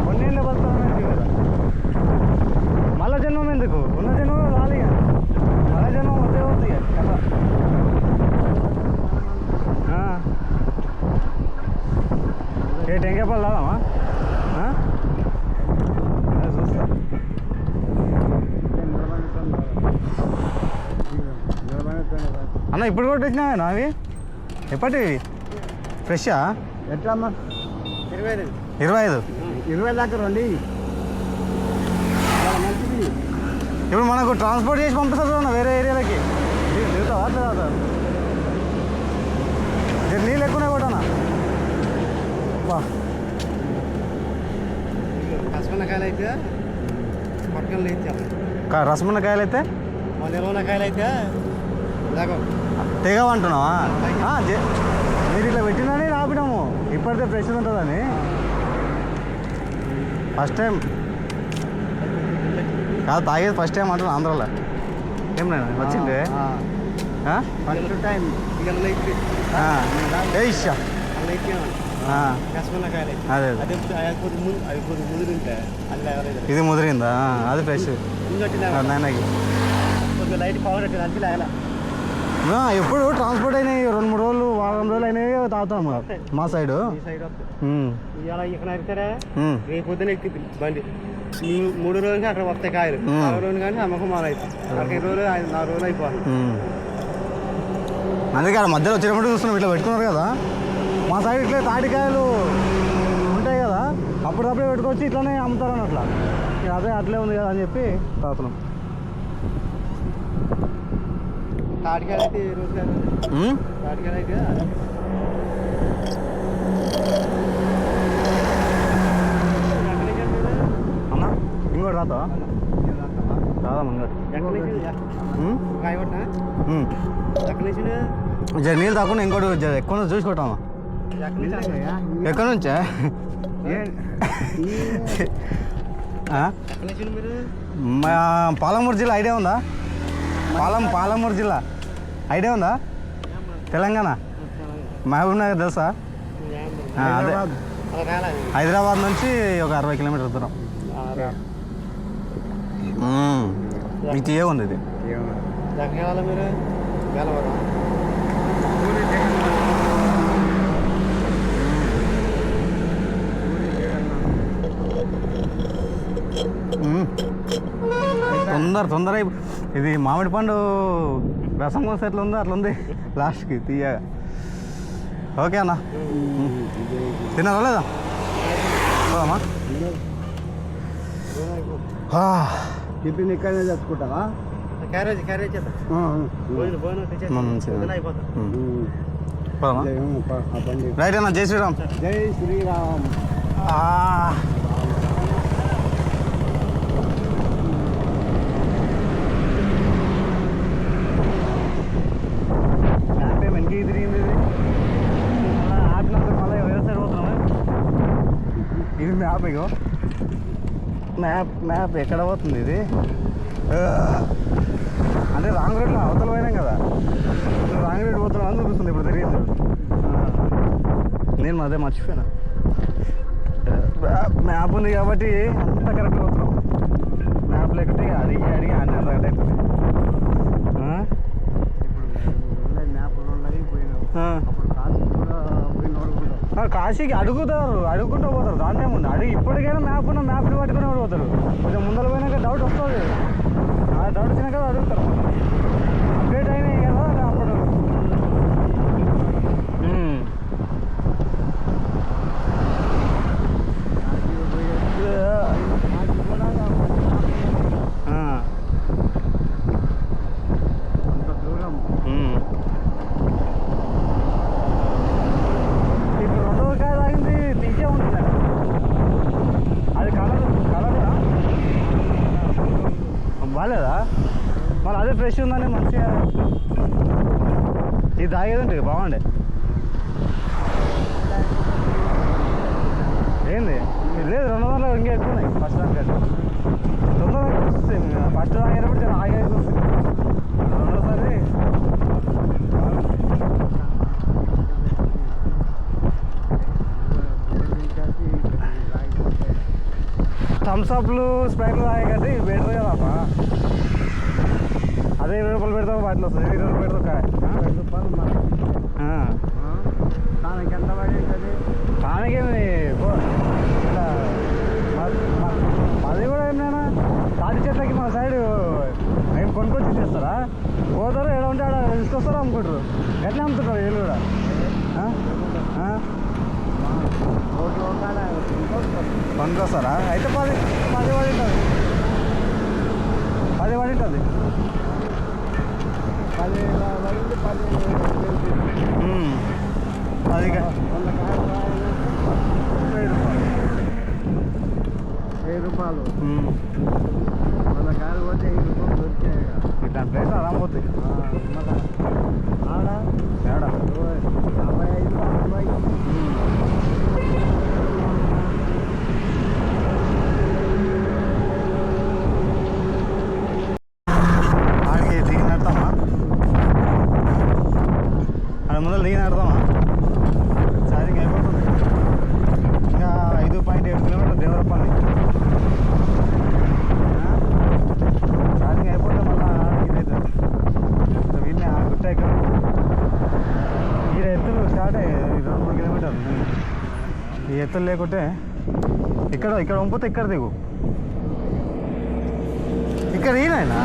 కొన్నేళ్ళే బతుకుతున్నాడు కదా. మళ్ళా జన్మం ఎందుకు ఉన్న జన్మం రాలి మళ్ళా జన్మం వద్దే వద్దు కదా. ఏ టెంకాయపాలు రాదామా చూస్తా. అన్న ఇప్పుడు కూడా వచ్చినా అవి ఎప్పటివి ఫ్రెషా ఎట్లమ్మా 25 20 దాకా రండి. మంచిది. ఇప్పుడు మనకు ట్రాన్స్పోర్ట్ చేసి పంపిస్తారు అన్న వేరే ఏరియాలకి దిగుతావా తర్వాత నీళ్ళు ఎక్కువనే కొట్టానా బా రసమన్నకాయలు అయితే పక్కన లేదు. రసమన్నకాయలు అయితే నిలవనకాయలు అయితే తెగవంటున్నావా. మీరు ఇట్లా పెట్టినని ఆపినాము ఇప్పటికే ఫ్రెష్ ఉంటుందని. ఫస్ట్ టైం కాదు తాగేది ఫస్ట్ టైం అంటున్నా ఆంధ్రాలో. ఏం నేను వచ్చింది ఫస్ట్ టైం ఇష్టా అదే ఇది ముదిరిందా అది ఫ్రెష్ నాయనకి. లైట్ పవర్ అంటే ఎప్పుడు ట్రాన్స్పోర్ట్ అయినాయి 2-3 రోజులు వారం రోజులు అయినాయి తాగుతాం మా సైడు. ఇలా ఇక్కడ అయితే రేపు పొద్దున ఎక్కింది బండి 3 రోజులకి అక్కడ వస్తాయి కాయలు 4 రోజులు కానీ అమ్మకం మాలైతే అక్కడ 2 రోజులు 4 రోజులు అయిపోవాలి. అందుకే అక్కడ మధ్యలో వచ్చినప్పుడు చూస్తున్నాం ఇట్లా పెట్టుకున్నారు కదా. మా సైడ్ ఇట్లా తాటికాయలు ఉంటాయి కదా అప్పుడప్పుడే పెట్టుకొచ్చి ఇట్లానే అమ్ముతారని అట్లా అదే అట్లే ఉంది కదా అని చెప్పి తాగుతున్నాం. తాటికాయలు అయితే ఏ రోజు తాటికాయలు అయితే అమ్మా ఇంకోటి రాతా రాదా మంగటి జర నీళ్ళు తాకుండా ఇంకోటి జర ఎక్కువ చూసుకుంటామా ఎక్కడి నుంచా పాలమూరు జిల్లా ఐడియా ఉందా పాలమూరు జిల్లా ఐడియా ఉందా తెలంగాణ మహబూబ్ నగర్ తెలుసా అదే హైదరాబాద్ నుంచి ఒక 60 కిలోమీటర్ల దూరం. ఇది ఏ ఉంది ఇది మీరు తొందర ఇది మామిడి పండు రసం కోస్తే ఎట్లా ఉందో అట్లా ఉంది లాస్ట్కి తీయగా. ఓకే అన్న తిన్నారా లేదా పోదామా. టిఫిన్ ఇక్కడనే తెచ్చుకుంటావా క్యారేజ్ పోదామా రైట్ అన్న. జై శ్రీరామ్. జై శ్రీరామ్. కీ తిరిగింది ఇది ఆపినంత మళ్ళీ వేరే సైడ్ పోతున్నాము. ఇది మ్యాప్ ఇగో మ్యాప్ ఎక్కడ పోతుంది ఇది అంటే రాంగ్ రోడ్లో అవతల పోయినాం కదా రాంగ్ రోడ్ పోతున్నాం అని చూపిస్తుంది ఇప్పుడు తిరిగింది. నేను అదే మర్చిపోయినా మ్యాప్ ఉంది కాబట్టి అంత కరెక్ట్గా పోతున్నాం. మ్యాప్ లేకపోతే అడిగి అడిగి అన్నీ అర్థం అవుతుంది. కాశీకి అడుగుకుంటూ పోతారు దాంట్లో ముందు అడిగి ఇప్పటికైనా మ్యాప్ ఉన్న మ్యాప్ని పట్టుకుని పోతారు. కొంచెం ముందర పోయినాక డౌట్ వస్తుంది. ఆ డౌట్ వచ్చినాక అడుగుతారు. అప్డేట్ అయినాయి కదా అప్పుడు బాగాలేదా మరి అదే ఫ్రెష్ ఉందని మంచిగా ఇది తాగేదంటే బాగుండే. ఏంది లేదు 200 ఇంకా ఎక్కువ ఉన్నాయి ఫస్ట్ దానికంటే తొందరగా వస్తుంది. ఫస్ట్ తాగేటప్పుడు ఆగే వస్తుంది. రెండోసారి థమ్స్అప్లు స్ప్రైట్లు తాగే కంటే ఇవి బెటర్ కదమ్మా. అదే 20 రూపాయలు పెడతావు వాటిలో వస్తుంది. 20 రూపాయలు పెడతావు దానికి ఎంత పడి ఉంటుంది? దానికేమి ఇట్లా అది కూడా ఏమైనా తాటి చెట్లకి మన సైడ్ ఏం కొనుక్కొచ్చి చేస్తారా? పోతారు ఏడ ఉంటే ఆడ తీసుకొస్తారో అమ్ముకుంటారు. ఎట్లా అమ్ముతుంటారు వీళ్ళు కూడా? కొనుక్కొస్తారా? అయితే 10 పడి ఉంటుంది. 10 పడి ఉంటుంది. 10 రూపాయలు 100 కాయలు పోతే 5 రూపాయలు దొరికాయి. ఇట్లా ప్లేస్ ఆరాం పోతాయి. ఆడ ఏడా 55 60. ఆడికి దిగి నడతామా? ఆడ ముందర దిగి నడతామా? ఛార్జింగ్ అయిపోతుంది. ఇంకా 5.7 కిలోమీటర్లు దేవరపల్లి. ఛార్జింగ్ అయిపోతే మళ్ళీ ఇదవుతుంది. వీళ్ళని ఆ గుట్ట ఎక్కడ ఈ ఎత్తులు స్టార్ట్ అయ్యాయి 2-3 కిలోమీటర్లు. ఈ ఎత్తులు లేకుంటే ఇక్కడ వంపితే ఇక్కడ దిగు. ఇక్కడ ఈయనైనా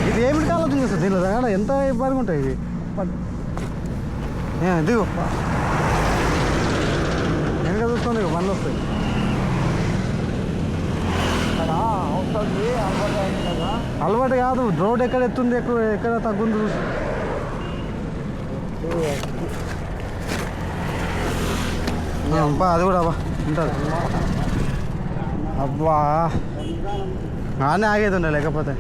ఇది ఏమిటి ఆలోచన చేస్తుంది దీనిలో తగడ ఎంత ఇబ్బందిగా ఉంటాయి ఇవి. దిగు వెనక చూసుకోండి ఇక బండ్లు వస్తాయి. అలవాటు కాదు రోడ్ ఎక్కడ ఎత్తుంది ఎక్కడ తగ్గుంది చూసి అది కూడా అబ్బా ఉంటుంది. అబ్బా నానే ఆగేది ఉండే లేకపోతే.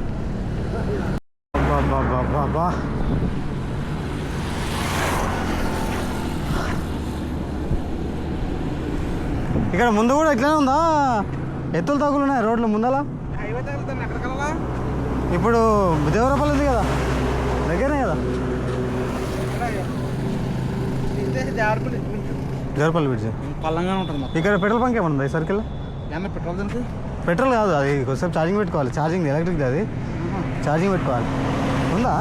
అబ్బా ఇక్కడ ముందు కూడా ఇట్లానే ఉందా? ఎత్తులు తగ్గులు ఉన్నాయి రోడ్లు ముందల. ఇప్పుడు దేవరపల్లి ఉంది కదా దగ్గరనే కదా. దేవరపల్లి బ్రిడ్జ్ పల్లంగానే ఉంటుంది. ఇక్కడ పెట్రోల్ బంక్ ఏమన్నా ఈ సర్కిల్? పెట్రోల్ దానికి పెట్రోల్ కాదు అది కొంచెం ఛార్జింగ్ పెట్టుకోవాలి. ఛార్జింగ్ ఎలక్ట్రిక్ అది ఛార్జింగ్ పెట్టుకోవాలి. ఉందా?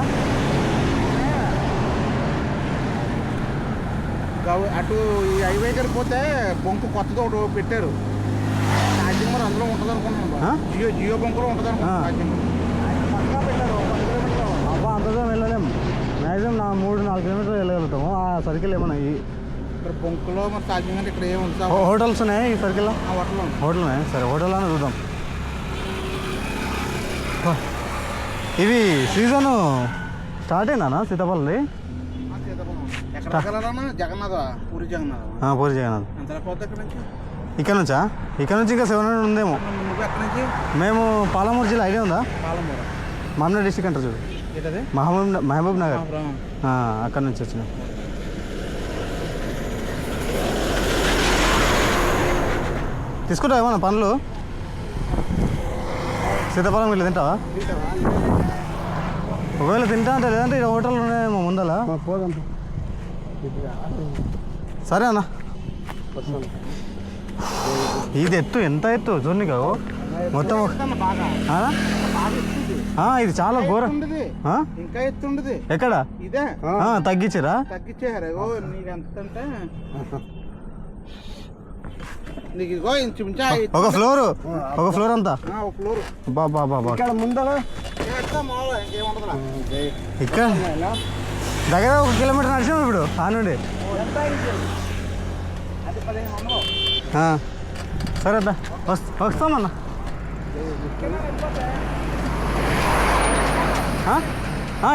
అటు ఈ హైవే దగ్గరికి పోతే బొంకు కొత్తగా ఒకటి పెట్టారు. ఛార్జింగ్ మరి అందులో ఉంటుంది అనుకుంటున్నాను. జియో బొంకులో ఉంటుంది అనుకుంటున్నాను ఛార్జింగ్. అబ్బా అంత దూరం వెళ్ళలేము. మ్యాక్సిమం 3-4 కిలోమీటర్లు వెళ్ళగలుగుతాము. ఆ సర్కిల్ ఏమన్నా ఇక్కడ బొంకులో మరి ఛార్జింగ్ అంటే ఇక్కడ ఏముంది? హోటల్స్ ఉన్నాయి ఈ సర్కిల్లో. హోటల్ ఉన్నాయి. సరే హోటల్ అని చూద్దాం. ఇవి సీజను స్టార్ట్ అయినా సీతాఫలం? జగన్నాథ్ పూరి జగన్నాథ్. పూరి జగన్నాథ్ ఎంత పోతే ఇక్కడ నుంచి? ఇక్కడ నుంచా? ఇక్కడ నుంచి ఇంకా 700 ఉందేమో. నువ్వు ఎక్కడి నుంచి? మేము పాలమూరు జిల్లా. ఐడియా ఉందా? పాలమూరు మామూలు డిస్ట్రిక్ట్ అంటారు చూడు. ఏంటది మహబూబ్ నగర్ అక్కడ నుంచి వచ్చిన. తీసుకుంటావా ఏమన్నా పండ్లు? సీతాఫలం ఇట్లా తింటావా? ఒకవేళ తింటా అంటే, లేదంటే ఇక్కడ హోటల్ ఉన్నాయేమో ముందల. పోదాం. సరే అన్న. ఇది ఎత్తు ఎంత ఎత్తు చూడనికా మొత్తం. ఇది చాలా ఘోరం. ఇంకా ఎత్తుండదు. ఎక్కడ ఇదే తగ్గించారా? తగ్గించేసారు. నీకు ఎంత అంటే నీకు ఇదిగో ఇంచుమించు ఒక ఫ్లోర్ అంతా. ఒక ఫ్లోర్ బాబా ఇక్కడ ముందర ఇంకేముండదు. ఇక్కడ దగ్గర 1 కిలోమీటర్ నడిచాము ఇప్పుడు ఆ నుండి. సరే అద్దా వస్తామన్నా.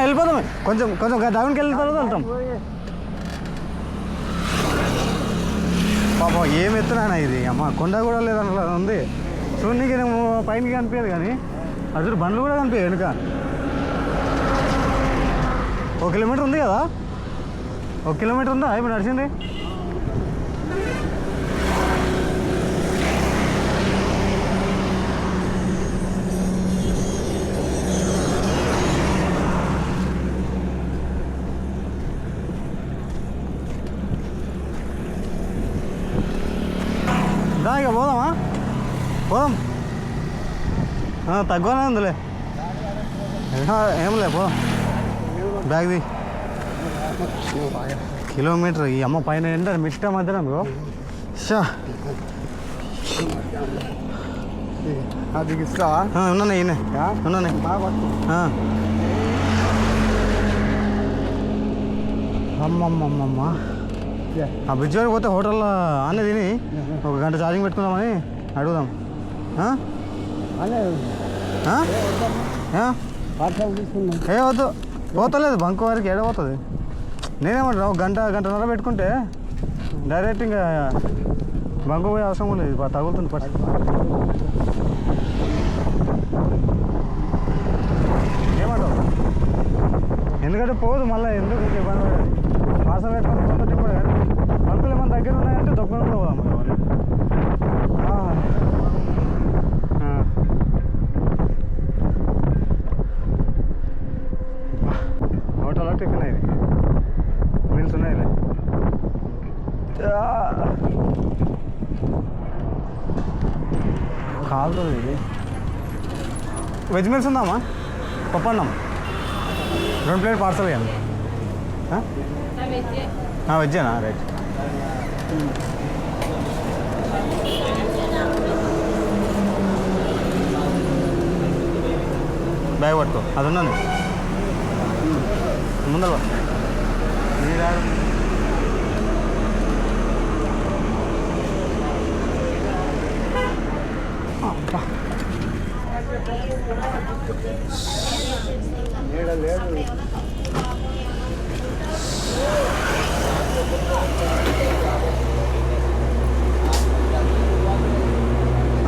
వెళ్ళిపోతాం. కొంచెం డౌన్కి వెళ్ళిన తర్వాత వెళ్తాం. బాబా ఏం ఎత్తునా ఇది అమ్మ, కొండ కూడా లేదన్న ఉంది. చూడనీకి నేను పైన కనిపించదు కానీ అసలు బండ్లు కూడా కనిపించాయి వెనుక. 1 కిలోమీటర్ ఉంది కదా? 1 కిలోమీటర్ ఉందా ఇప్పుడు నడిచింది? ఇక పోదామా? పోదాం. తక్కువనే ఉందిలే. ఏం లే పోదాం. బ్యాగ్ది కిలోమీటర్ ఈ అమ్మ పైన ఎండ మిట్ట మధ్యన షా అది ఇస్తావా? ఉన్నాను ఈయన ఉన్నాను. అమ్మమ్మమ్మ ఆ బ్రిడ్జ్ వరకు పోతే హోటల్లో అన్నీ తిని 1 గంట ఛార్జింగ్ పెట్టుకుందామని అడుగుదాం. ఏ వద్దు, పోతలేదు బంక్ వారికి ఏడ పోతుంది. నేనేమంటున్నా 1 గంటన్నర పెట్టుకుంటే డైరెక్ట్ ఇంకా బంక్ పోయే అవసరం కూడా లేదు. తగులుతుంది ఫస్ట్. ఏమంటావు? ఎందుకంటే పోదు మళ్ళీ ఎందుకు ఇబ్బంది పడేది. పార్సల్ పెట్టుకొని కొంత టిప్పుడు కానీ బంకులు ఏమైనా దగ్గర ఉన్నాయంటే దొక్కలు కూడా పోదాం. హోటల్లో టిఫిన్ అయింది, మీల్స్ ఉన్నాయి. కాలుతుంది ఇది. వెజ్ మీల్స్ ఉందామా? పప్పన్నం 2 ప్లేట్ పార్సల్ కానీ. వెజ్జేనా? రైట్. బ్యాగ్ పట్టుకో, అది ఉన్నాను ముందర.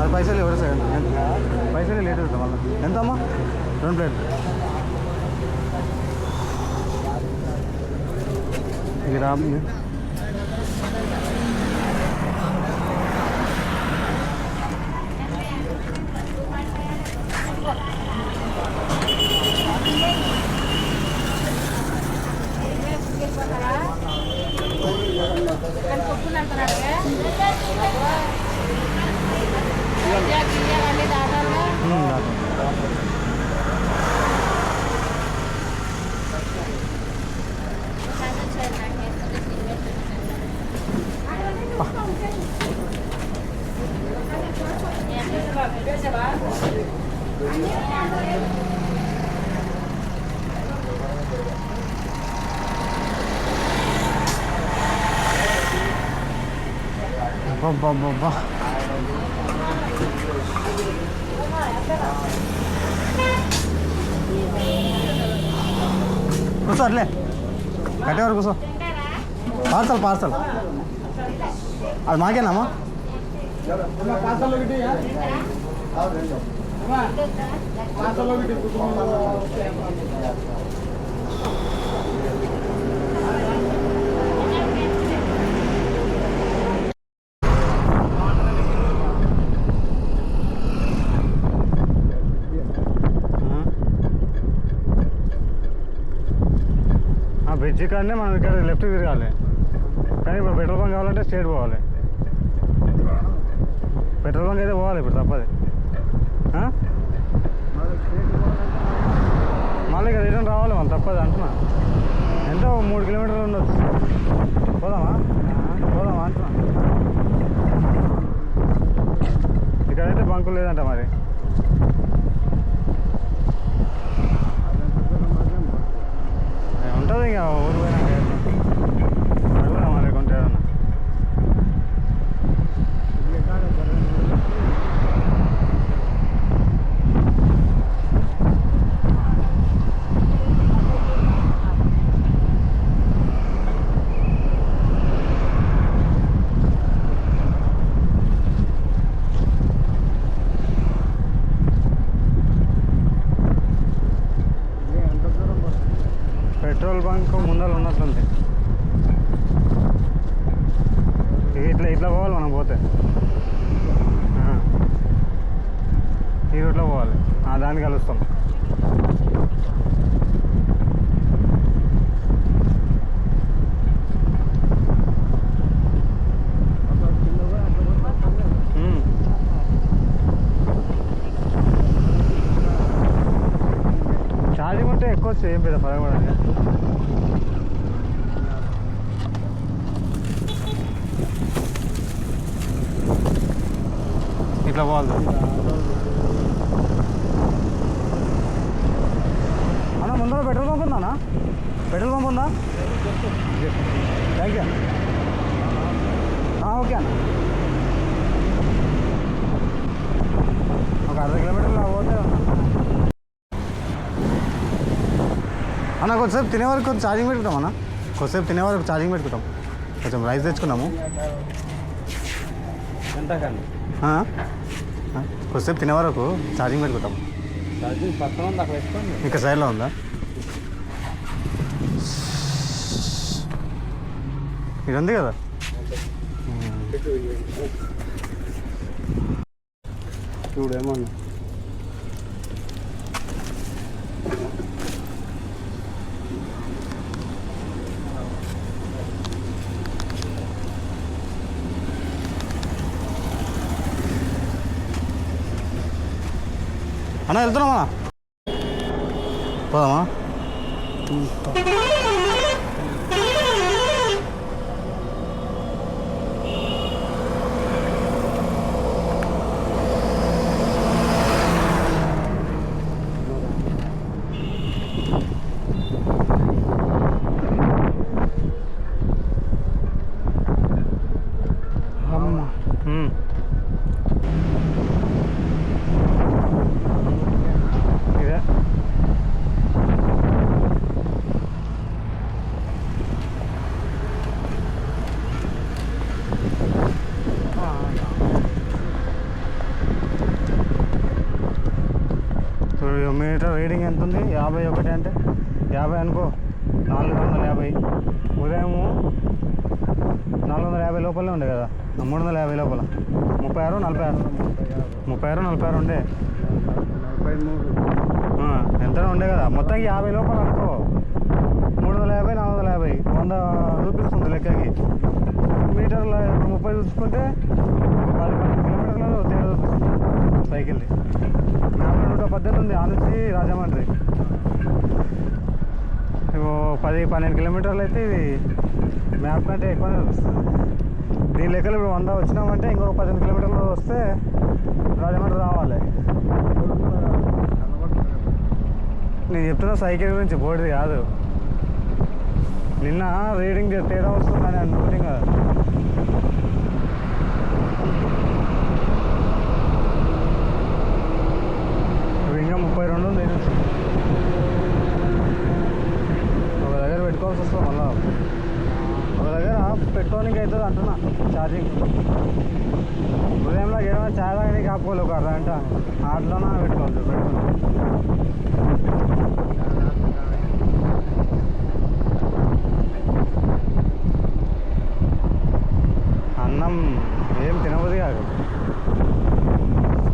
అది పైసలు ఎవరు సార్? పైసలు లేట్ అవుతుంది మళ్ళీ. ఎంతమ్మా? 2 ప్లేట్లు. ఇది రాబోయే బాబా. కూర్చో అట్లే కట్టే వరకు కూర్చో. పార్సల్ అది మాకేనామా? బ్రిడ్జి కాడనే మనం ఇక్కడ లెఫ్ట్ తిరగాలి, కానీ ఇప్పుడు పెట్రోల్ బంక్ కావాలంటే స్ట్రేట్ పోవాలి. పెట్రోల్ బంక్ అయితే పోవాలి ఇప్పుడు తప్పది. మళ్ళీ ఇక్కడ రిటర్న్ రావాలి మనం, తప్పదు అంటున్నా. ఎంతో 3 కిలోమీటర్లు ఉండొచ్చు. పోదామా అంటున్నా. ఇక్కడైతే బంకు లేదంట మరి. ఉంటుంది ఇంకా ఊరు పోయినాక అడుగుదా మరి కొంటే ఏమన్నా. పెట్రోల్ బంక్ ముందర ఉన్నట్లుంది. ఇట్లా పోవాలి మనం పోతే, ఈ రూట్లో పోవాలి. దాన్ని కలుస్తాం. ఛార్జింగ్ ఉంటే ఎక్కువ వచ్చి ఏం పెద్ద పడకూడదు. ఇట్లా పోవాలి అన్న. ముందర పెట్రోల్ పంప్ ఉందా? పెట్రోల్ పంప్ ఉందా? Thank you. ఓకే అన్న. ఒక 60 కిలోమీటర్లు పోతే అన్న. కొద్దిసేపు తినే వరకు ఛార్జింగ్ పెట్టుకుంటాం అన్న. కొద్దిసేపు తినే వరకు ఛార్జింగ్ పెట్టుకుంటాం. కొంచెం రైస్ తెచ్చుకున్నాము. కొద్దిసేపు తినే వరకు ఛార్జింగ్ పెట్టుకుంటాం. ఛార్జింగ్ పక్కన ఉంది, అక్కడ వేసుకోండి. ఇంకా సైడ్లో ఉందా? ఇది ఉంది కదా. చూడేమన్నా అన్న వెళ్తున్నామా? పోదామా? మీటర్ రీడింగ్ ఎంత ఉంది? 51 అంటే 50 అనుకో. 450. ఉదయం 450 లోపలనే ఉండే కదా, 350 లోపల. 36, 46 ఉండే. 43 ఎంతనే ఉండే కదా. మొత్తానికి 50 లోపల అనుకో. 350, 450, 100 చూపిస్తుంది లెక్కకి. మీటర్ల 30 చూసుకుంటే 10-12 కిలోమీటర్లలో తేడా చూపిస్తుంది సైకిల్ది. 118 ఆ నుంచి రాజమండ్రి 10-12 కిలోమీటర్లు అయితే ఇది మ్యాప్ కంటే ఎక్కువనే చూపిస్తుంది. దీని లెక్కలు ఇప్పుడు 100 వచ్చినామంటే ఇంకొక 18 కిలోమీటర్లు వస్తే రాజమండ్రి రావాలి. నేను చెప్తున్నా సైకిల్ గురించి, బోర్డుది కాదు. నిన్న రీడింగ్ తేడా వస్తుందని అనుకుంటాం కదా. ఇంకా 32 ఉంది. ఒక దగ్గర పెట్టుకోవాల్సి వస్తుంది. మళ్ళీ ఒక దగ్గర పెట్టుకోనికి అవుతుంది అంటున్నా ఛార్జింగ్. ఉదయంలో ఏమైనా ఛాయ్ తాగడానికి కాకపోలే ఒక అర్ధగంట ఆటలోనే పెట్టుకోవాలి. అన్నం ఏం తినబోదు కాదు,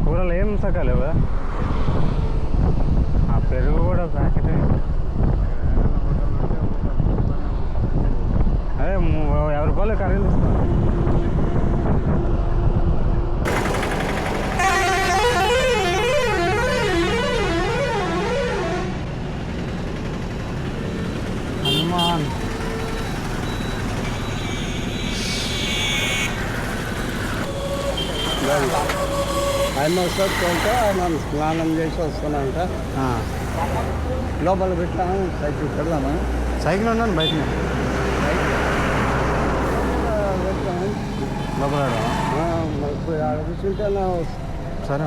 కూరలు ఏం సకాలేవు కదా. ఆ పెరుగు కూడా ప్యాకెట్ అదే 50 రూపాయలు ఖరీదు ఇస్తాను. హనుమాన్ ఆయన వస్తుంటే మనం స్నానం చేసి వస్తున్నాంట. లోపల పెట్టాను, సైకిల్ పెడదామా? సైకిల్ ఉన్నాను బయటనే లోపల కూర్చుంటే సరే.